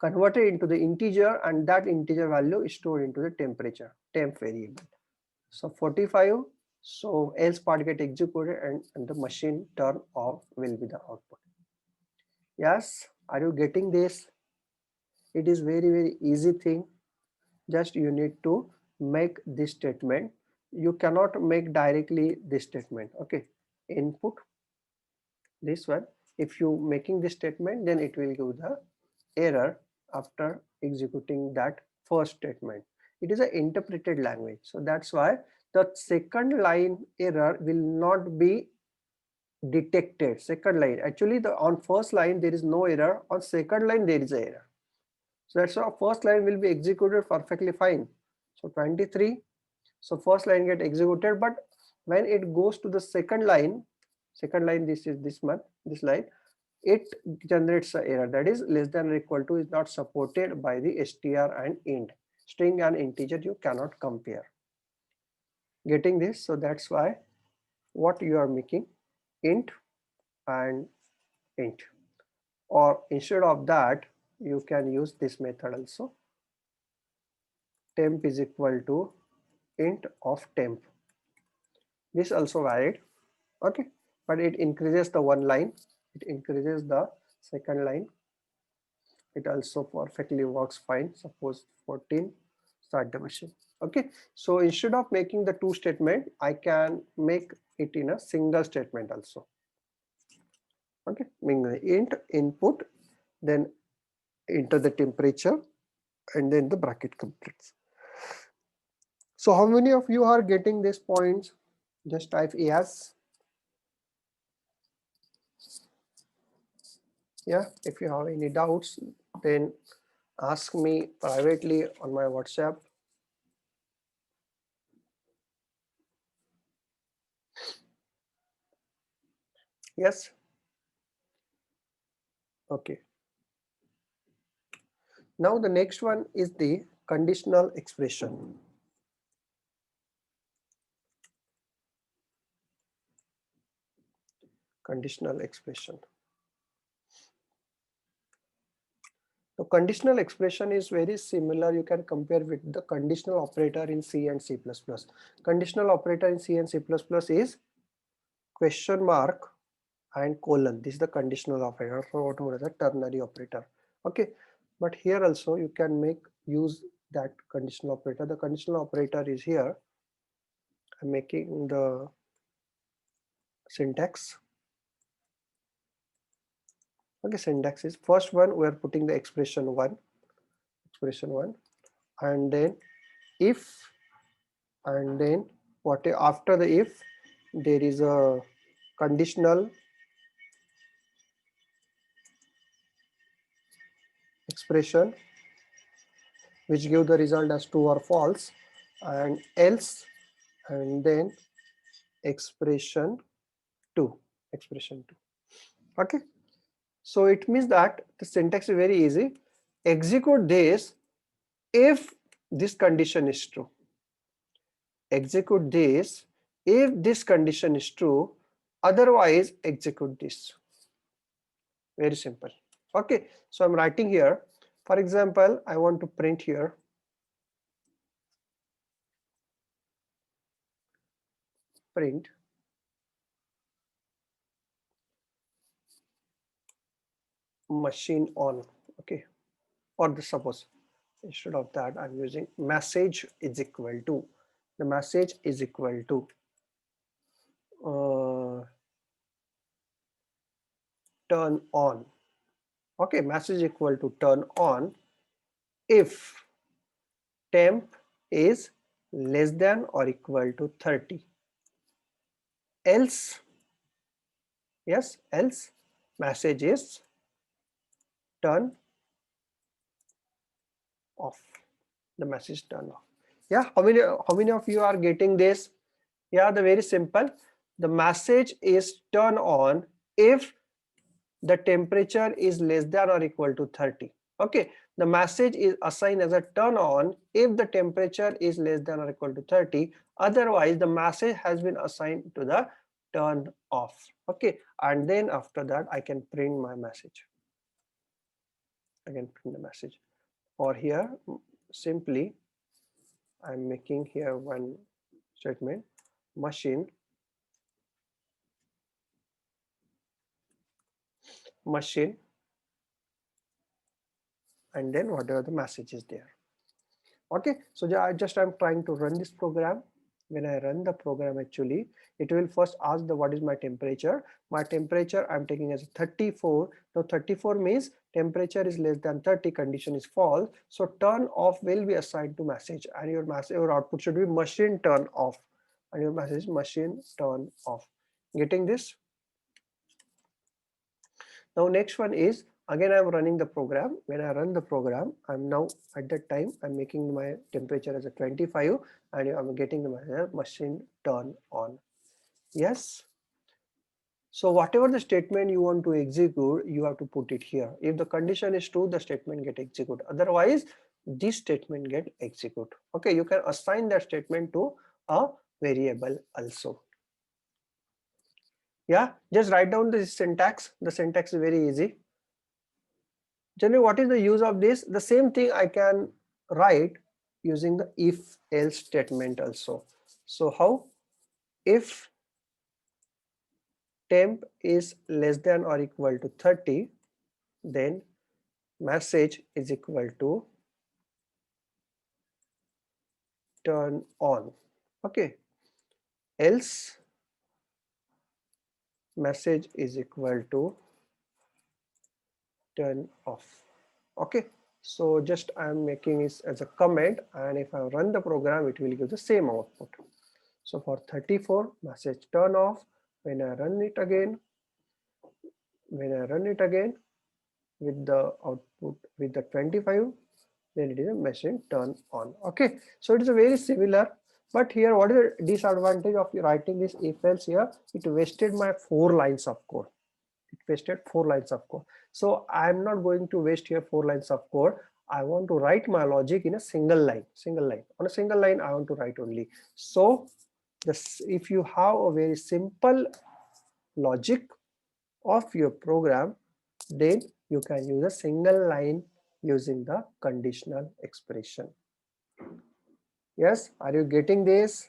converted into the integer, and that integer value is stored into the temperature temp variable. So 45, so else part get executed, and the machine turn off will be the output. Yes, are you getting this? It is very easy thing. Just you need to make this statement. You cannot make directly this statement. Okay, input this one. If you making this statement, then it will give the error after executing that first statement. It is an interpreted language, so that's why the second line error will not be detected. Second line, actually the on first line there is no error, on second line there is an error. So that's why first line will be executed perfectly fine. So 23, so first line get executed, but when it goes to the second line, this is this line, it generates an error, that is less than or equal to is not supported by the str and int. String and integer you cannot compare. Getting this? So that's why what you are making int and int, or instead of that you can use this method also. Temp is equal to int of temp. This also valid. Okay, but it increases the one line, it increases the second line. It also perfectly works fine. Suppose 14, start the machine. Okay, so instead of making the two statement, I can make it in a single statement also. Okay, meaning int input, then enter the temperature, and then the bracket completes. So how many of you are getting these points? Just type yes. Yeah, if you have any doubts, then ask me privately on my WhatsApp. Yes. Okay. Now the next one is the conditional expression. Conditional expression. The conditional expression is very similar. You can compare with the conditional operator in C and C++. Conditional operator in C and C++ is question mark and colon. This is the conditional operator, for what is a ternary operator. Okay, but here also you can make use that conditional operator. The conditional operator is here. I'm making the syntax. Okay, syntax is first one, we are putting the expression one, and then if, and then what after the if there is a conditional expression which give the result as true or false, and else, and then expression 2. Okay, so it means that the syntax is very easy. Execute this if this condition is true. Execute this if this condition is true, otherwise execute this. Very simple. Okay, so I'm writing here, for example, I want to print here print machine on. Okay, or the suppose instead of that I'm using message is equal to, the message is equal to turn on. Okay, message equal to turn on if temp is less than or equal to 30. Else, yes, else message is turn off. The message turn off. Yeah, how many of you are getting this? Yeah, the very simple. The message is turn on if the temperature is less than or equal to 30. Okay, the message is assigned as a turn on if the temperature is less than or equal to 30. Otherwise, the message has been assigned to the turn off. Okay, and then after that, I can print my message. I can print the message. Or here, simply, I'm making here one statement: machine and then whatever the message is there. Okay, so I'm trying to run this program. When I run the program, actually it will first ask the what is my temperature. My temperature I'm taking as 34. Now 34 means temperature is less than 30, condition is false, so turn off will be assigned to message, and your output should be machine turn off, and your message is machine turn off. Getting this? Now next one is, again I'm running the program. When I run the program, I'm now at that time I'm making my temperature as a 25, and I'm getting the machine turn on. Yes. So whatever the statement you want to execute, you have to put it here. If the condition is true, the statement get executed. Otherwise, this statement get executed. Okay, you can assign that statement to a variable also. Yeah, just write down the syntax. The syntax is very easy. Generally, what is the use of this? The same thing I can write using the if else statement also. So how? If temp is less than or equal to 30, then message is equal to turn on. Okay, else message is equal to turn off. Okay, so just I am making this as a comment, and if I run the program it will give the same output. So for 34 message turn off. When I run it again, with the output with the 25, then it is a machine turn on. Okay, so it is a very similar, but here what is the disadvantage of writing this if else? Here it wasted my 4 lines of code. It wasted 4 lines of code. So I'm not going to waste here 4 lines of code. I want to write my logic in a single line. On a single line I want to write only. So this, if you have a very simple logic of your program, then you can use a single line using the conditional expression. Yes, are you getting this?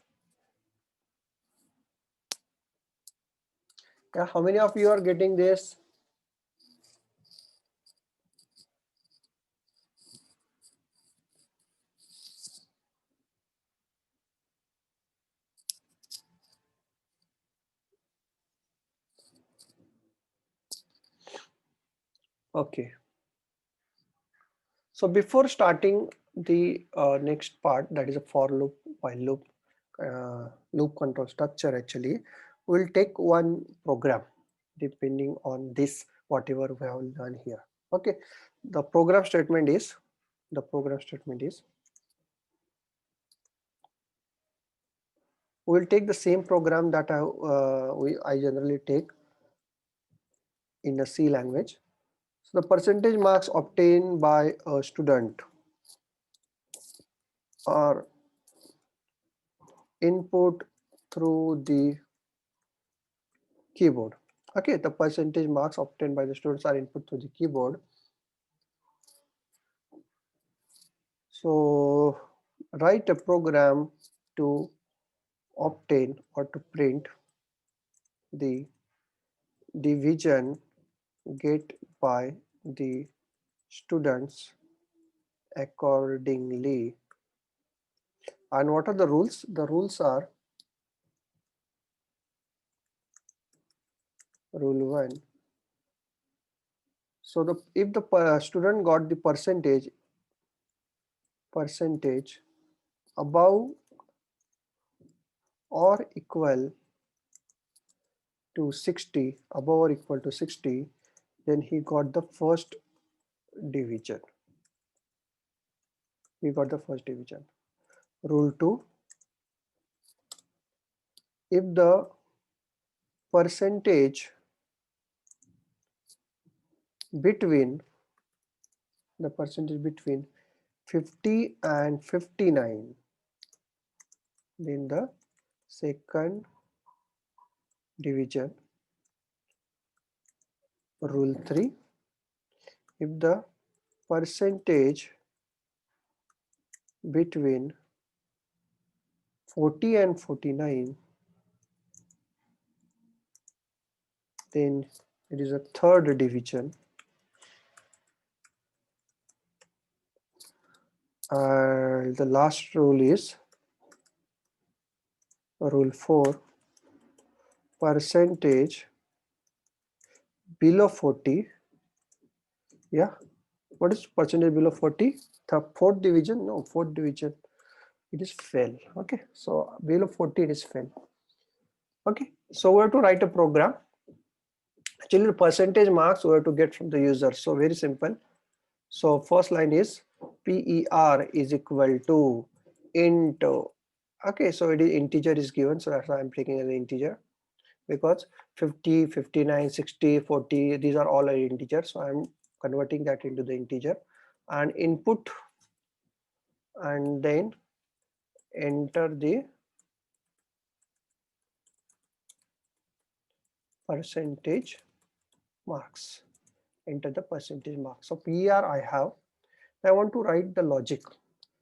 Yeah, how many of you are getting this? Okay. So before starting the next part, that is a for loop, while loop, loop control structure, actually we'll take one program depending on this whatever we have done here. Okay, the program statement is we'll take the same program that I generally take in the C language. So the percentage marks obtained by a student are input through the keyboard. Okay, the percentage marks obtained by the students are input through the keyboard. So write a program to obtain or to print the division get by the students accordingly. And what are the rules? The rules are rule 1. So if the student got the percentage above or equal to 60, then he got the first division. Rule 2, if the percentage between 50 and 59, then the second division. Rule 3, if the percentage between 40 and 49, then it is a third division. And the last rule is rule 4, percentage below 40. Yeah, what is percentage below 40? The fourth division? No, fourth division, it is fail. Okay, so below 40 it is fail. Okay, so we have to write a program. Actually the percentage marks we have to get from the user, so very simple. So first line is PER is equal to int. Okay, so it is integer is given, so that's why I'm taking as an integer, because 50, 59, 60, 40, these are all integers, so I'm converting that into the integer. And input, and then enter the percentage marks. So PER I have. I want to write the logic.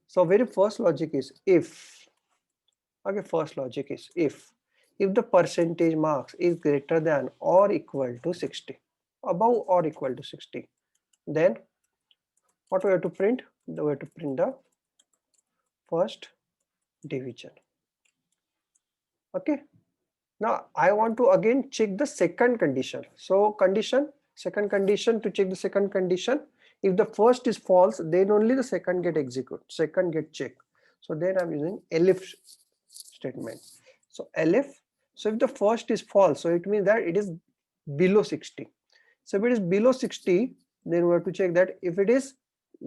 So very first logic is if. Okay, first logic is if if the percentage marks is greater than or equal to 60, above or equal to 60, then what we have to print? We have to print the first division. Okay. Now I want to again check the second condition. So second condition, to check the second condition, if the first is false, then only the second get execute, second get checked. So then I'm using elif statement. So elif, so if the first is false, so it means that it is below 60. So if it is below 60, then we have to check that if it is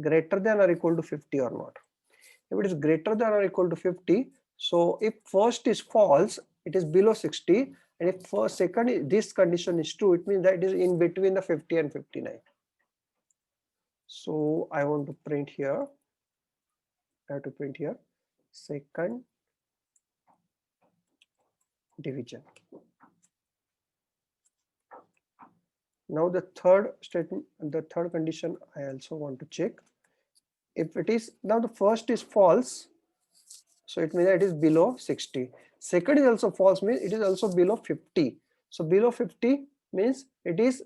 greater than or equal to 50 or not. If it is greater than or equal to 50, so if first is false, it is below 60, and if first second this condition is true, it means that it is in between the 50 and 59. So I want to print here, I have to print here second division. Now the third statement, the third condition I also want to check. If it is, now the first is false, so it means that it is below 60. Second is also false, means it is also below 50. So below 50 means it is,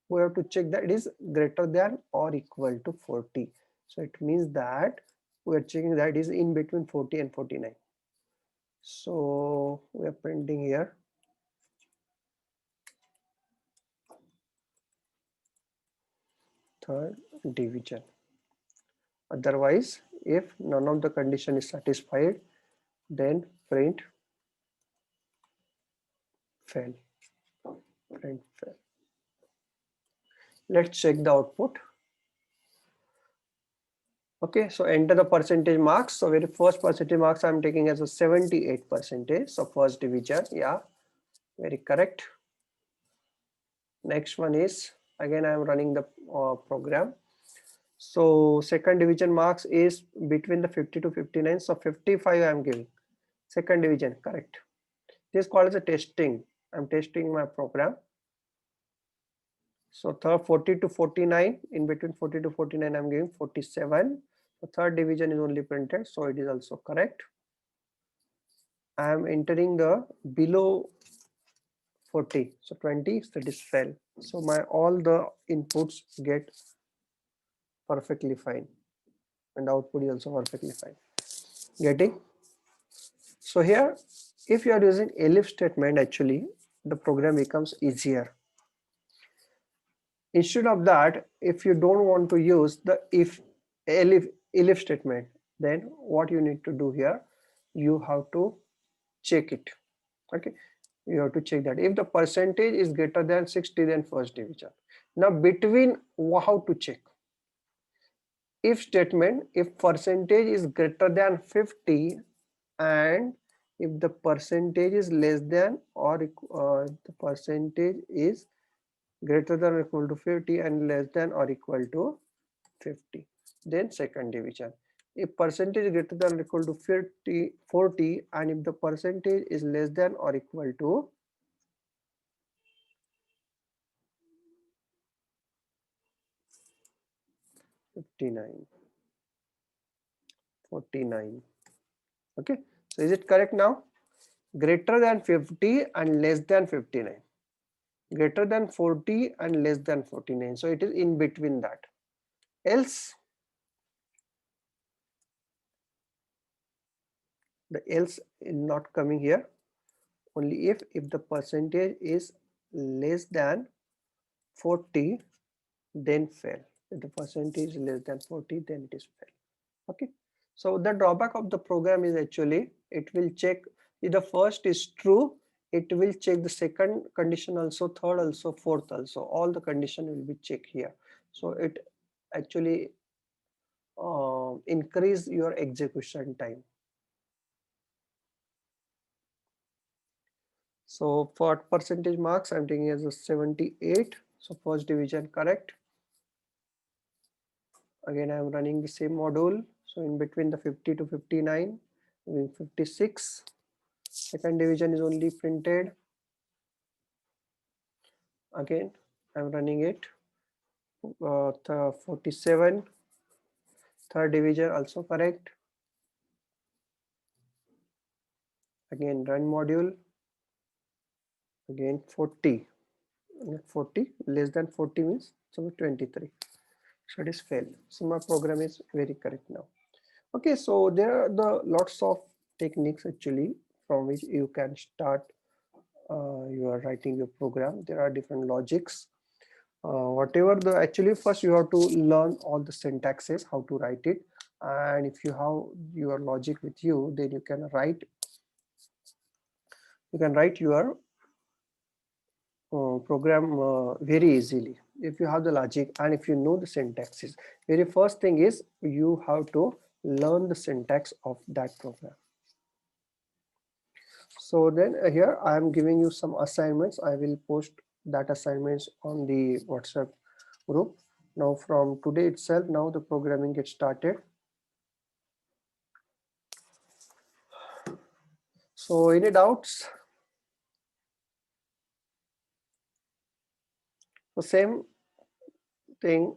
we have to check that it is greater than or equal to 40. So it means that we are checking that it is in between 40 and 49. So we are printing here third division. Otherwise, if none of the condition is satisfied, then print fail. Print fail. Let's check the output. Okay, so enter the percentage marks. So very first percentage marks I'm taking as a 78%. So first division, yeah, very correct. Next one is, again I'm running the program. So second division marks is between the 50 to 59. So 55 I'm giving. Second division, correct. This is called as a testing. I'm testing my program. So third 40 to 49, in between 40 to 49 I'm giving 47. The third division is only printed, so it is also correct. I am entering the below 40, so 20, so it is fell. So my all the inputs get perfectly fine, and output is also perfectly fine. Getting? So here, if you are using elif statement, actually the program becomes easier. Instead of that, if you don't want to use the if elif statement, then what you need to do here, you have to check it. Okay, you have to check that if the percentage is greater than 60, then first division. Now between, how to check? If statement, if percentage is greater than 50 and if the percentage is less than or the percentage is greater than or equal to 50 and less than or equal to 50, then second division. If percentage is greater than or equal to 40 and if the percentage is less than or equal to 59, 49. Okay, so is it correct now? Greater than 50 and less than 59, greater than 40 and less than 49, so it is in between that. Else, the else is not coming here. Only if the percentage is less than 40, then fail. If the percentage is less than 40, then it is fail. Okay, so the drawback of the program is actually it will check if the first is true, it will check the second condition also, third also, fourth also, all the condition will be checked here. So it actually increase your execution time. So for percentage marks I'm taking as a 78, so first division correct. Again I am running the same module, so in between the 50 to 59 doing 56, second division is only printed. Again I'm running it, 47, third division also correct. Again run module, again 40, not 40, less than 40 means so 23, so it is failed. So my program is very correct now. Okay, so there are the lots of techniques actually from which you can start you are writing your program. There are different logics, whatever the actually first you have to learn all the syntaxes how to write it, and if you have your logic with you, then you can write your program very easily if you have the logic and if you know the syntaxes. Very first thing is you have to learn the syntax of that program. So then here I am giving you some assignments. I will post that assignments on the WhatsApp group. Now from today itself, now the programming gets started. So any doubts? The same thing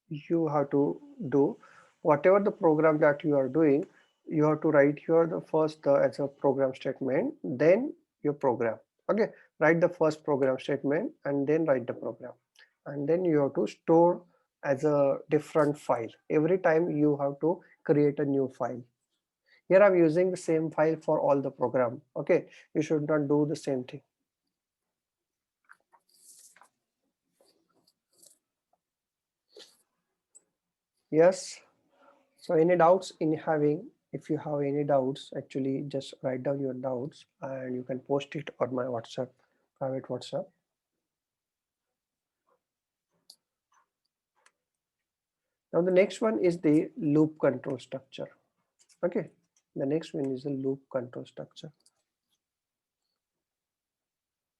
you have to do. Whatever the program that you are doing, you have to write here the first as a program statement, then your program. Okay, write the first program statement and then write the program, and then you have to store as a different file. Every time you have to create a new file. Here I'm using the same file for all the program. Okay, you should not do the same thing. Yes. So any doubts in having, if you have any doubts, actually just write down your doubts and you can post it on my WhatsApp, private WhatsApp. Now the next one is the loop control structure. Okay, the next one is the loop control structure.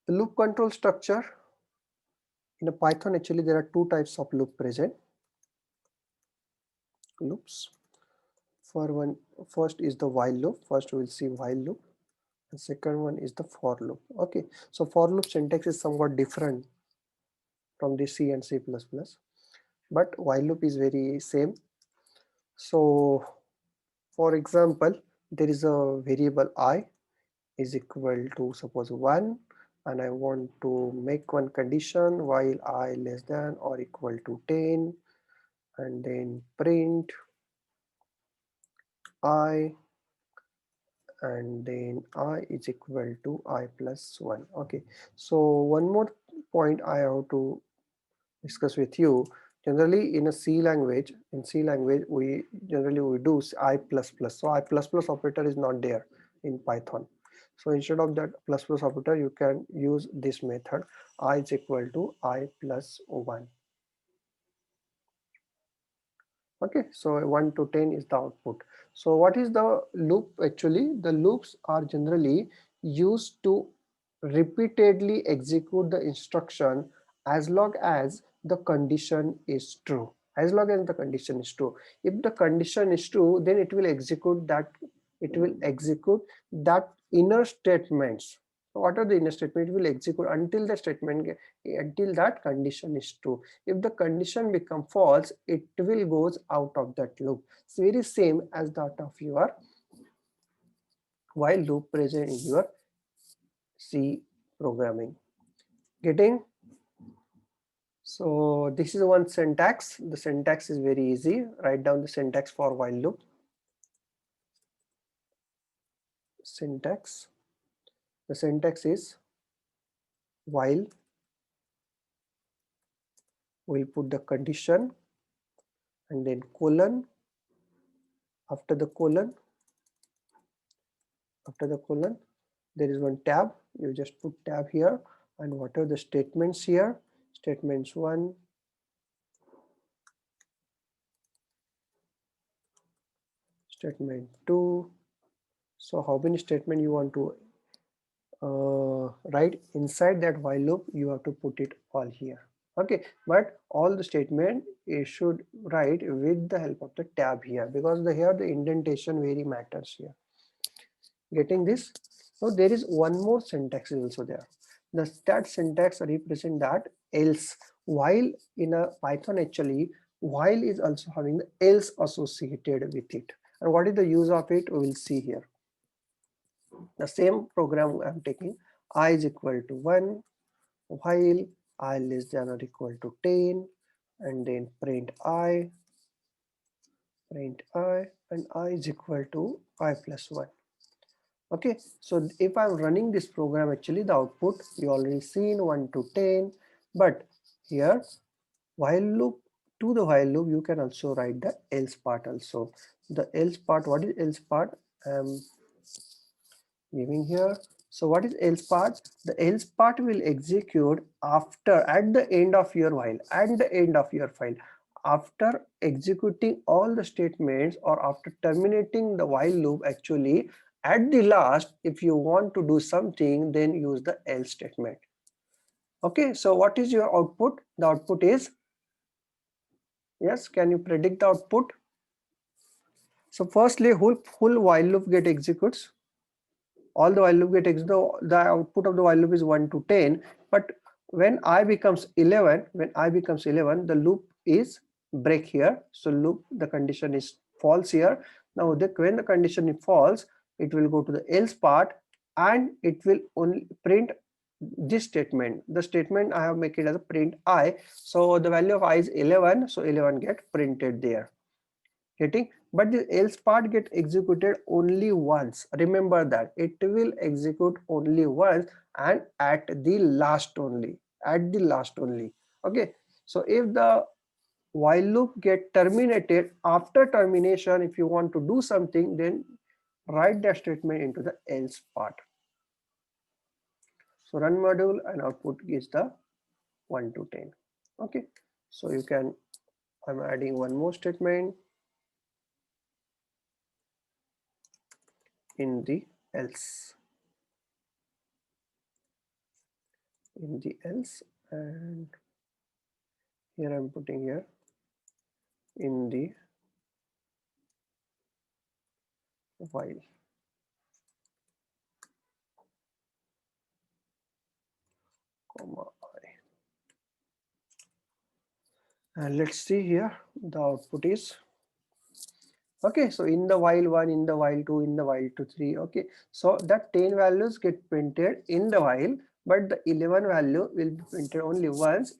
The loop control structure in a Python, actually there are two types of loop present. Loops. First is the while loop. First we will see while loop. The second one is the for loop. Okay, so for loop syntax is somewhat different from the C and C++, but while loop is very same. So for example, there is a variable I is equal to suppose 1, and I want to make one condition while I less than or equal to 10, and then print I, and then I is equal to I plus 1. Okay, so one more point I have to discuss with you. Generally in a C language, we generally we do I plus plus. So I plus plus operator is not there in Python. So instead of that plus plus operator, you can use this method. I is equal to I plus 1. Okay, so 1 to 10 is the output. So what is the loop? Actually the loops are generally used to repeatedly execute the instruction as long as the condition is true. As long as the condition is true, if the condition is true, then it will execute that inner statements. So what are the inner statement? It will execute until the until that condition is true. If the condition become false, it will goes out of that loop. It's very same as that of your while loop present in your C programming. Getting? So this is one syntax. The syntax is very easy. Write down the syntax for while loop. Syntax. The syntax is while, we'll put the condition and then colon. After the colon, there is one tab. You just put tab here, and what are the statements here? Statements 1, statement 2. So how many statement you want to write inside that while loop? You have to put it all here. Okay, but all the statement you should write with the help of the tab here, because here the indentation very matters here. Getting this? Now there is one more syntax is also there. The stat syntax represent that else. While in a Python, actually while is also having the else associated with it. And what is the use of it? We will see here. The same program I'm taking, I is equal to 1, while I less than or equal to 10, and then print I, and I is equal to I plus 1. Okay, so if I'm running this program, actually the output you already seen 1 to 10, but here while loop, to the while loop you can also write the else part also. The else part, what is else part? I'm giving here. So what is else part? The else part will execute after, at the end of your while, at the end of your file, after executing all the statements or after terminating the while loop. Actually at the last, if you want to do something, then use the else statement. Okay, so what is your output? The output is, yes, can you predict the output? So firstly, whole while loop get executes. All the while loop get executes. The output of the while loop is 1 to 10. But when I becomes 11, the loop is break here. So loop, the condition is false here. Now when the condition is false, it will go to the else part and it will only print this statement. The statement I have make it as a print I. So the value of I is 11. So 11 get printed there. Getting, but the else part get executed only once. Remember that it will execute only once and at the last only, okay. So if the while loop get terminated, after termination if you want to do something, then write that statement into the else part. So run module and output is the 1 to 10. Okay, so you can, I'm adding one more statement in the else, and here I'm putting here in the while. Comma I. And let's see here the output is, okay, so in the while 1, in the while 2, in the while 2 3. Okay, so that 10 values get printed in the while, but the 11 value will be printed only once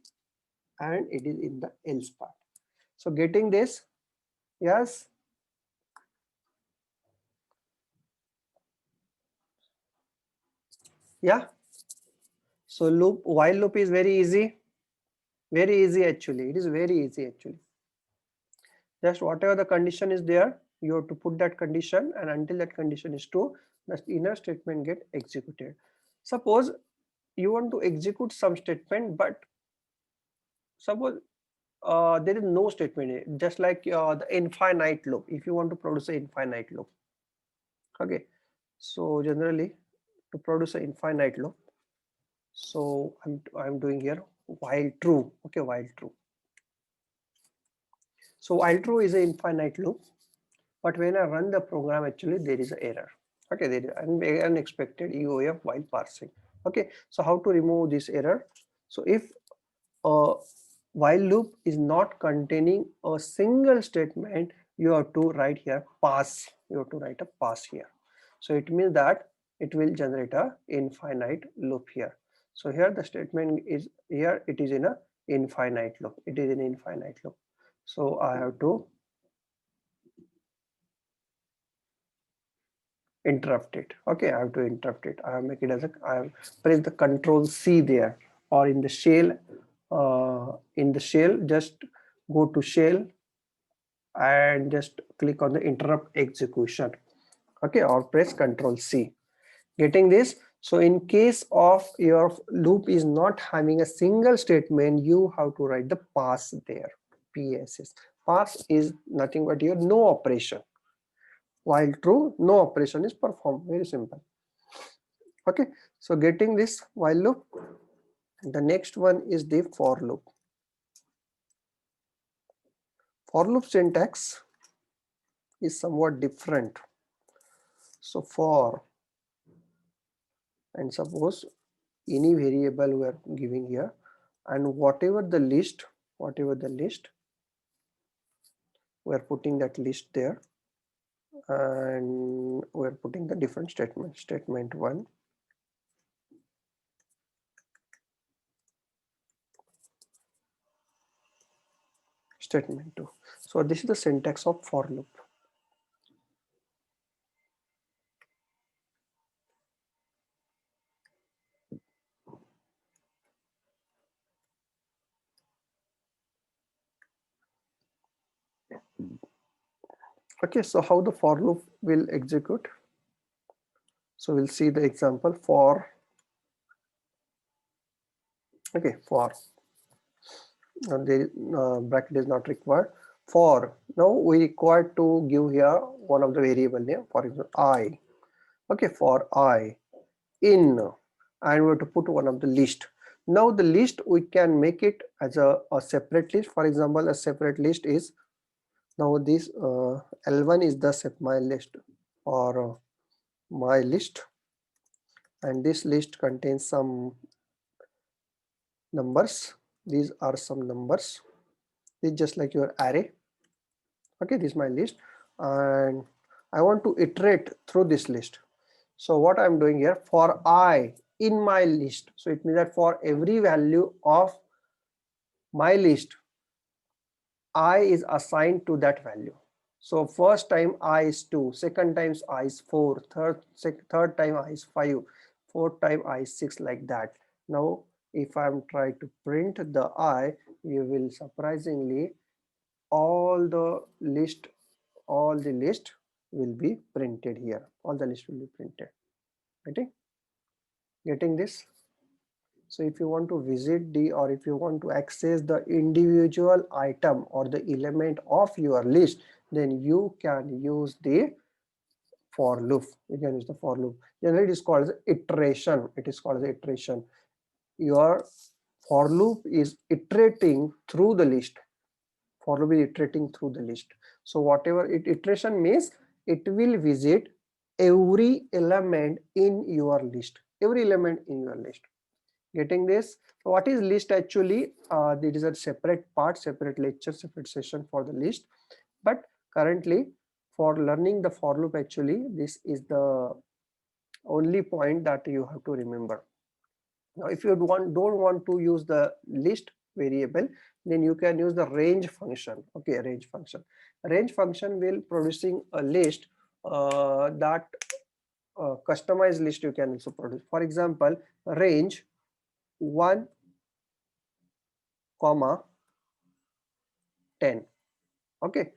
and it is in the else part. So getting this, yes, yeah. So loop, while loop is very easy actually. It is very easy actually. Just whatever the condition is there, you have to put that condition, and until that condition is true, the inner statement get executed. Suppose you want to execute some statement, but suppose there is no statement in it, just like the infinite loop. If you want to produce an infinite loop, okay, so generally to produce an infinite loop, so I'm doing here while true. Okay, while true. So while true is an infinite loop, but when I run the program, actually there is an error. Okay, there is an unexpected EOF while parsing. Okay, so how to remove this error? So if a while loop is not containing a single statement, you have to write here pass. You have to write a pass here. So it means that it will generate a infinite loop here. So here the statement is here, it is in a infinite loop. It is an infinite loop. So I have to interrupt it. Okay, I have to interrupt it. I make it as a, I have press the control C there, or in the shell, just go to shell and just click on the interrupt execution. Okay, or press control C. Getting this? So in case of your loop is not having a single statement, you have to write the pass there. PSS. Pass is nothing but your no operation. While true, no operation is performed. Very simple. Okay, so getting this while loop, the next one is the for loop. For loop syntax is somewhat different. So for, and suppose any variable we are giving here, and whatever the list, we are putting that list there, and we are putting the different statement, statement 1, statement 2. So this is the syntax of for loop. Okay, so how the for loop will execute? So we'll see the example for, okay, for, the bracket is not required. For, now we require to give here one of the variable name, for example I. Okay, for I in, and we have to put one of the list. Now the list we can make it as a separate list. For example, a separate list is, now this L1 is the set my list, or my list, and this list contains some numbers. These are some numbers. This is just like your array. Okay, this is my list, and I want to iterate through this list. So what I'm doing here, for I in my list, so it means that for every value of my list, I is assigned to that value. So first time I is 2, second times I is 4, third time I is 5, fourth time I is 6, like that. Now if I'm trying to print the I, you will surprisingly all the list will be printed here. All the list will be printed. Getting this? So if you want to visit the, or if you want to access the individual item or the element of your list, then you can use the for loop. You can use the for loop. Generally it is called as iteration. It is called as iteration. Your for loop is iterating through the list. For loop is iterating through the list. So whatever iteration means, it will visit every element in your list. Every element in your list. Getting this? So what is list actually? It is a separate part, separate lecture, separate session for the list. But currently, for learning the for loop, actually, this is the only point that you have to remember. Now, if you don't want to use the list variable, then you can use the range function. Okay, range function. Range function will producing a list that customized list you can also produce. For example, range 1, 10. Okay,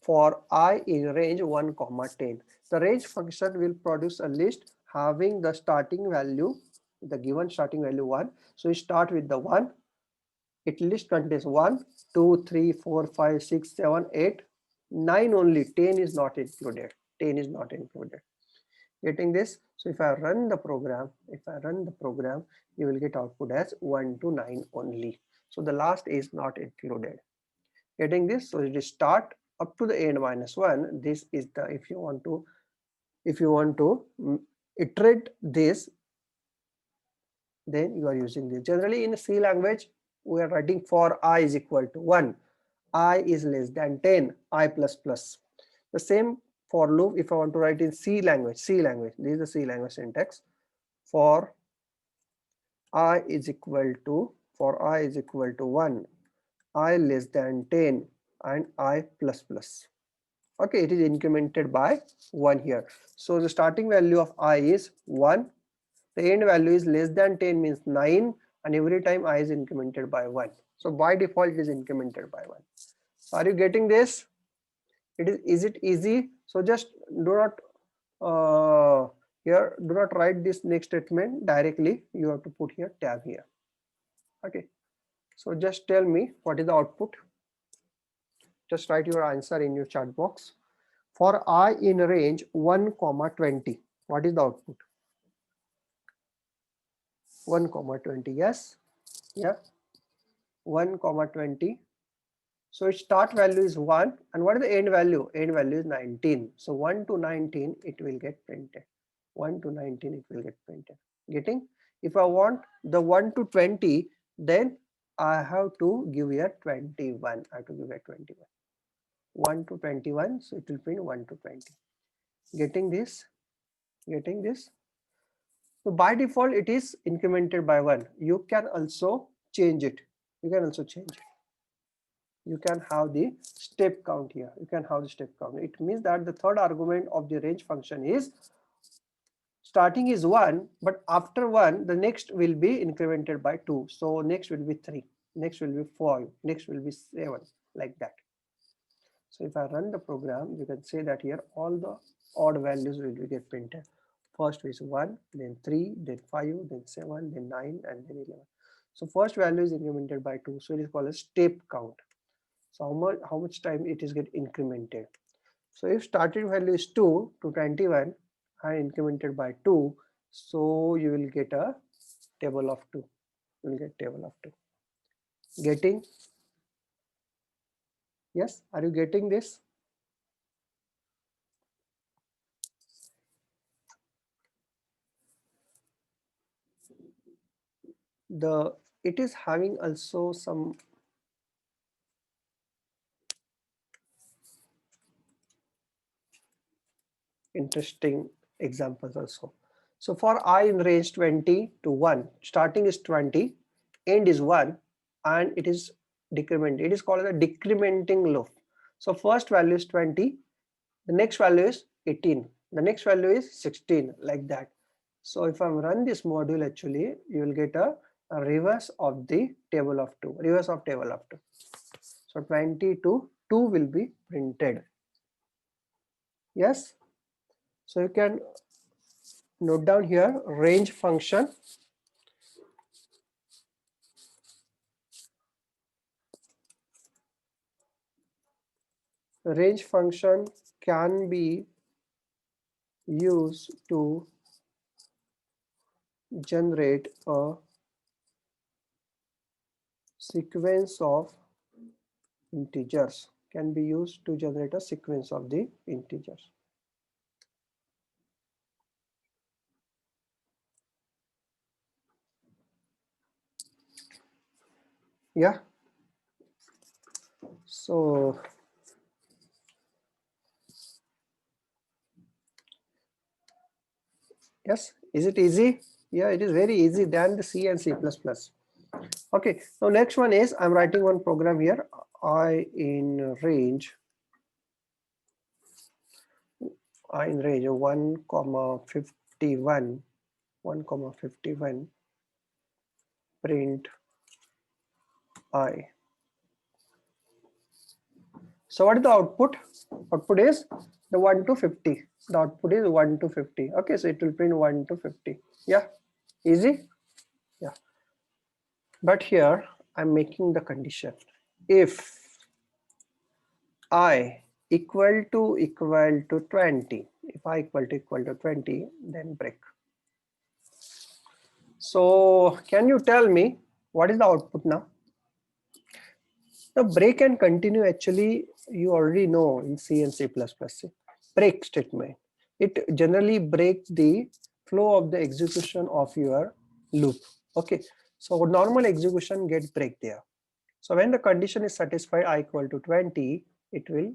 for I in range 1, 10. The range function will produce a list having the starting value, the given starting value 1. So you start with the 1. It list contains 1, 2, 3, 4, 5, 6, 7, 8, 9 only. 10 is not included. 10 is not included. Getting this? So if I run the program, you will get output as 1 to 9 only. So the last is not included. Getting this? So it is start up to the end -1. This is the, if you want to iterate this, then you are using this. Generally in C language, we are writing for I is equal to 1, I is less than 10, I plus plus. The same for loop if I want to write in C language, this is the C language syntax. For I is equal to 1, I less than 10, and I plus plus. Okay, it is incremented by 1 here. So the starting value of I is 1, the end value is less than 10 means 9, and every time I is incremented by 1. So by default it is incremented by 1. Are you getting this? Is it easy? So just do not here, do not write this next statement directly. You have to put here tab here. Okay, so just tell me what is the output. Just write your answer in your chat box. For I in range 1, 20, what is the output? 1, 20, yes, yeah, 1, 20. So its start value is 1, and what is the end value? End value is 19. So 1 to 19 it will get printed. 1 to 19 it will get printed. Getting? If I want the 1 to 20, then I have to give here 21. I have to give here 21. 1 to 21, so it will print 1 to 20. Getting this? Getting this? So by default it is incremented by 1. You can also change it. You can also change it. you can have the step count here. You can have the step count. It means that the third argument of the range function is starting is 1, but after 1 the next will be incremented by 2. So next will be 3, next will be 4, next will be 7, like that. So if I run the program, you can say that here all the odd values will be get printed. First is 1, then 3, then 5, then 7, then 9, and then 11. So first value is incremented by 2, so it is called a step count. So how much time it is get incremented. So if starting value is 2 to 21 and incremented by 2, so you will get a table of 2. You will get table of 2. Getting? Yes, are you getting this? It is having also some interesting examples also. So for I in range 20 to 1, starting is 20, end is 1, and it is decrement. It is called a decrementing loop. So first value is 20, the next value is 18, the next value is 16, like that. So if I run this module, actually you will get a reverse of the table of 2, reverse of table of 2. So 20 to 2 will be printed. Yes, so you can note down here range function. Range function can be used to generate a sequence of integers, can be used to generate a sequence of the integers. Yeah, so yes, is it easy? Yeah, it is very easy than the C and C++. Okay, so next one is I'm writing one program here. I in range 1 comma 51 1 comma 51 print I. So what is the output? Output is the 1 to 50. The output is 1 to 50. Okay, so it will print 1 to 50. Yeah, easy. Yeah, but here I'm making the condition. If I equal to 20, if I equal to 20, then break. So can you tell me what is the output now? The break and continue, actually you already know in C and C++. Break statement, it generally breaks the flow of the execution of your loop. Okay, so normal execution gets break there. So when the condition is satisfied, I equal to 20, it will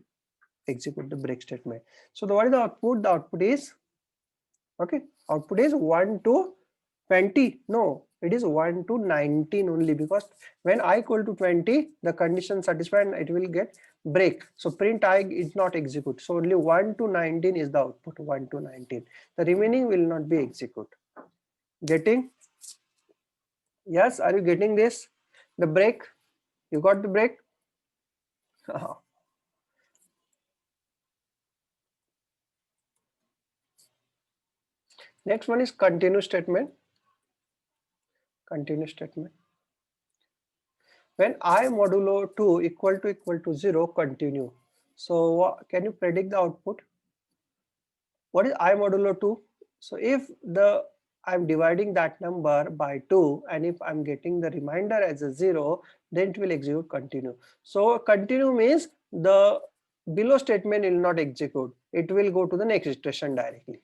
execute the break statement. So what is the output? The output is, okay, output is 1 to 20. No, it is 1 to 19 only, because when I equal to 20, the condition satisfied and it will get break. So print I is not execute. So only 1 to 19 is the output, 1 to 19. The remaining will not be execute. Getting? Yes, are you getting this? The break? You got the break? Next one is continue statement. Continue statement. When I modulo 2 equal to 0, continue. So can you predict the output? What is I modulo 2? So if I'm dividing that number by 2, and if I'm getting the remainder as a 0, then it will execute continue. So continue means the below statement will not execute. It will go to the next iteration directly.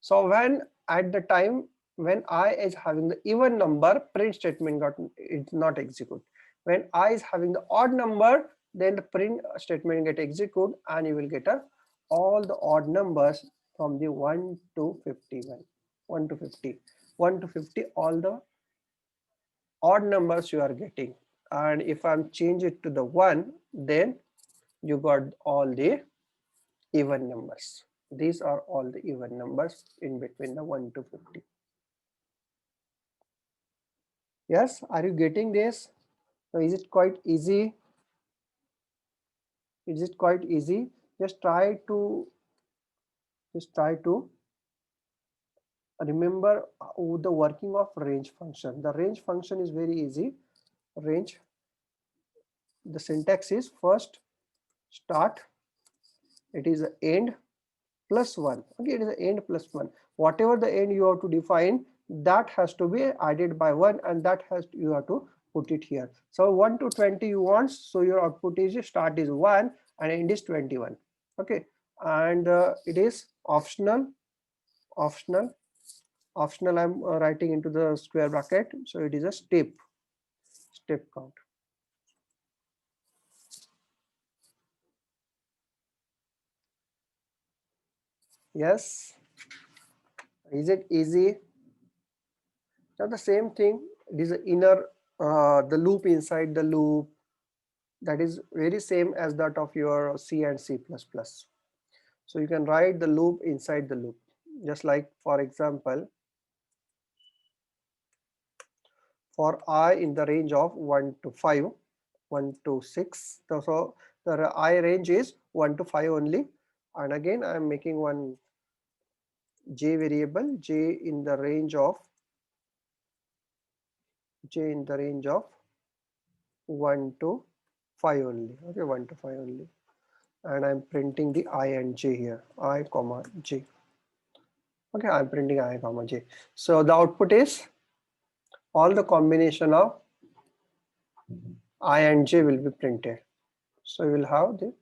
So when at the time when I is having the even number, print statement it not execute. When I is having the odd number, then the print statement get execute, and you will get all the odd numbers from the 1 to 51, 1 to 50, 1 to 50, all the odd numbers you are getting. and if I'm change it to the 1, then you got all the even numbers. These are all the even numbers in between the 1 to 50. Yes, are you getting this? So is it quite easy? Is it quite easy? Just try to remember the working of range function. The range function is very easy. Range, the syntax is first start, it is the end plus 1. Okay, it is the end plus 1. Whatever the end you have to define, that has to be added by 1, and that has you have to put it here. So 1 to 20 you want, so your output is start is 1 and end is 21. Okay, and it is optional. Optional I'm writing into the square bracket, so it is a step count. Yes, is it easy? Now the same thing, it is the inner the loop inside the loop, that is very same as that of your C and C++. So you can write the loop inside the loop, just like for example, for I in the range of 1 to 5, 1 to 6. So the I range is 1 to 5 only, and again I am making one j variable, j in the range of 1 to 5 only. Okay, 1 to 5 only, and I'm printing the I and j here, I comma j. Okay, I'm printing I comma j. So the output is all the combination of I and j will be printed. So you will have the,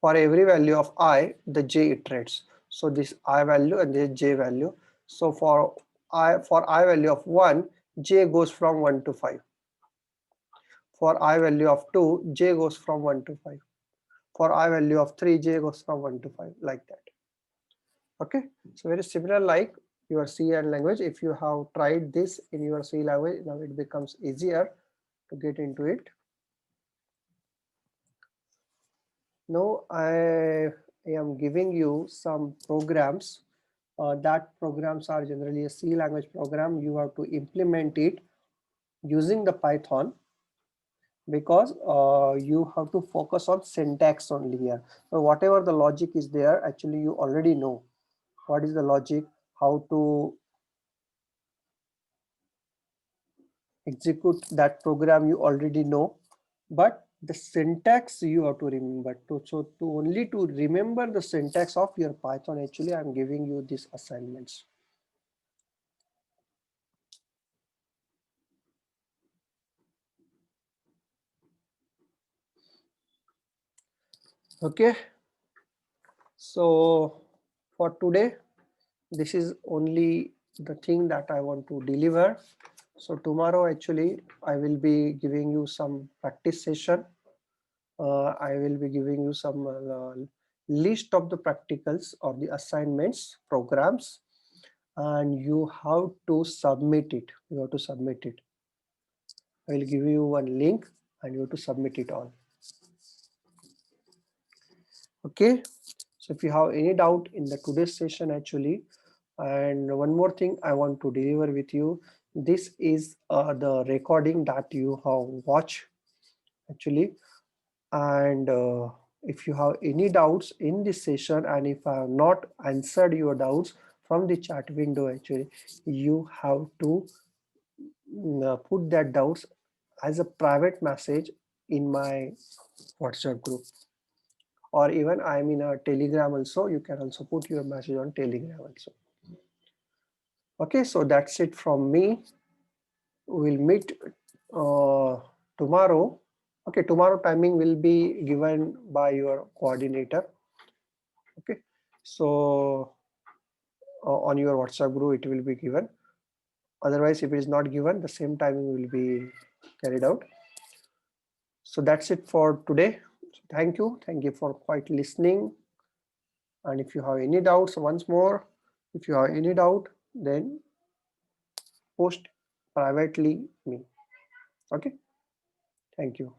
for every value of I, the j iterates. So this I value and this j value. So for I value of 1, j goes from 1 to 5. For I value of 2, j goes from 1 to 5. For I value of 3, j goes from 1 to 5, like that. Okay, so very similar like your C and language. If you have tried this in your C language, now it becomes easier to get into it. Now I am giving you some programs. That programs are generally a C language program. You have to implement it using the Python, because you have to focus on syntax only here. So whatever the logic is there, actually you already know what is the logic, how to execute that program, you already know, but the syntax you have to remember. So to only to remember the syntax of your Python, actually I'm giving you these assignments. Okay, so for today, this is only the thing that I want to deliver. So tomorrow actually I will be giving you some practice session. I will be giving you some list of the practicals or the assignments programs, and you have to submit it. You have to submit it. I will give you one link and you have to submit it all. Okay, so if you have any doubt in the today's session actually, and one more thing I want to deliver with you, this is the recording that you have watched actually, and if you have any doubts in this session, and if I have not answered your doubts from the chat window, actually you have to put that doubts as a private message in my WhatsApp group, or even I'm in a Telegram also. You can also put your message on Telegram also. Okay, so that's it from me. We'll meet tomorrow. Okay, tomorrow timing will be given by your coordinator. Okay, so on your WhatsApp group it will be given. Otherwise, if it is not given, the same timing will be carried out. So that's it for today. So thank you for quite listening. And if you have any doubts, once more, if you have any doubt, then post privately me. Okay. Thank you.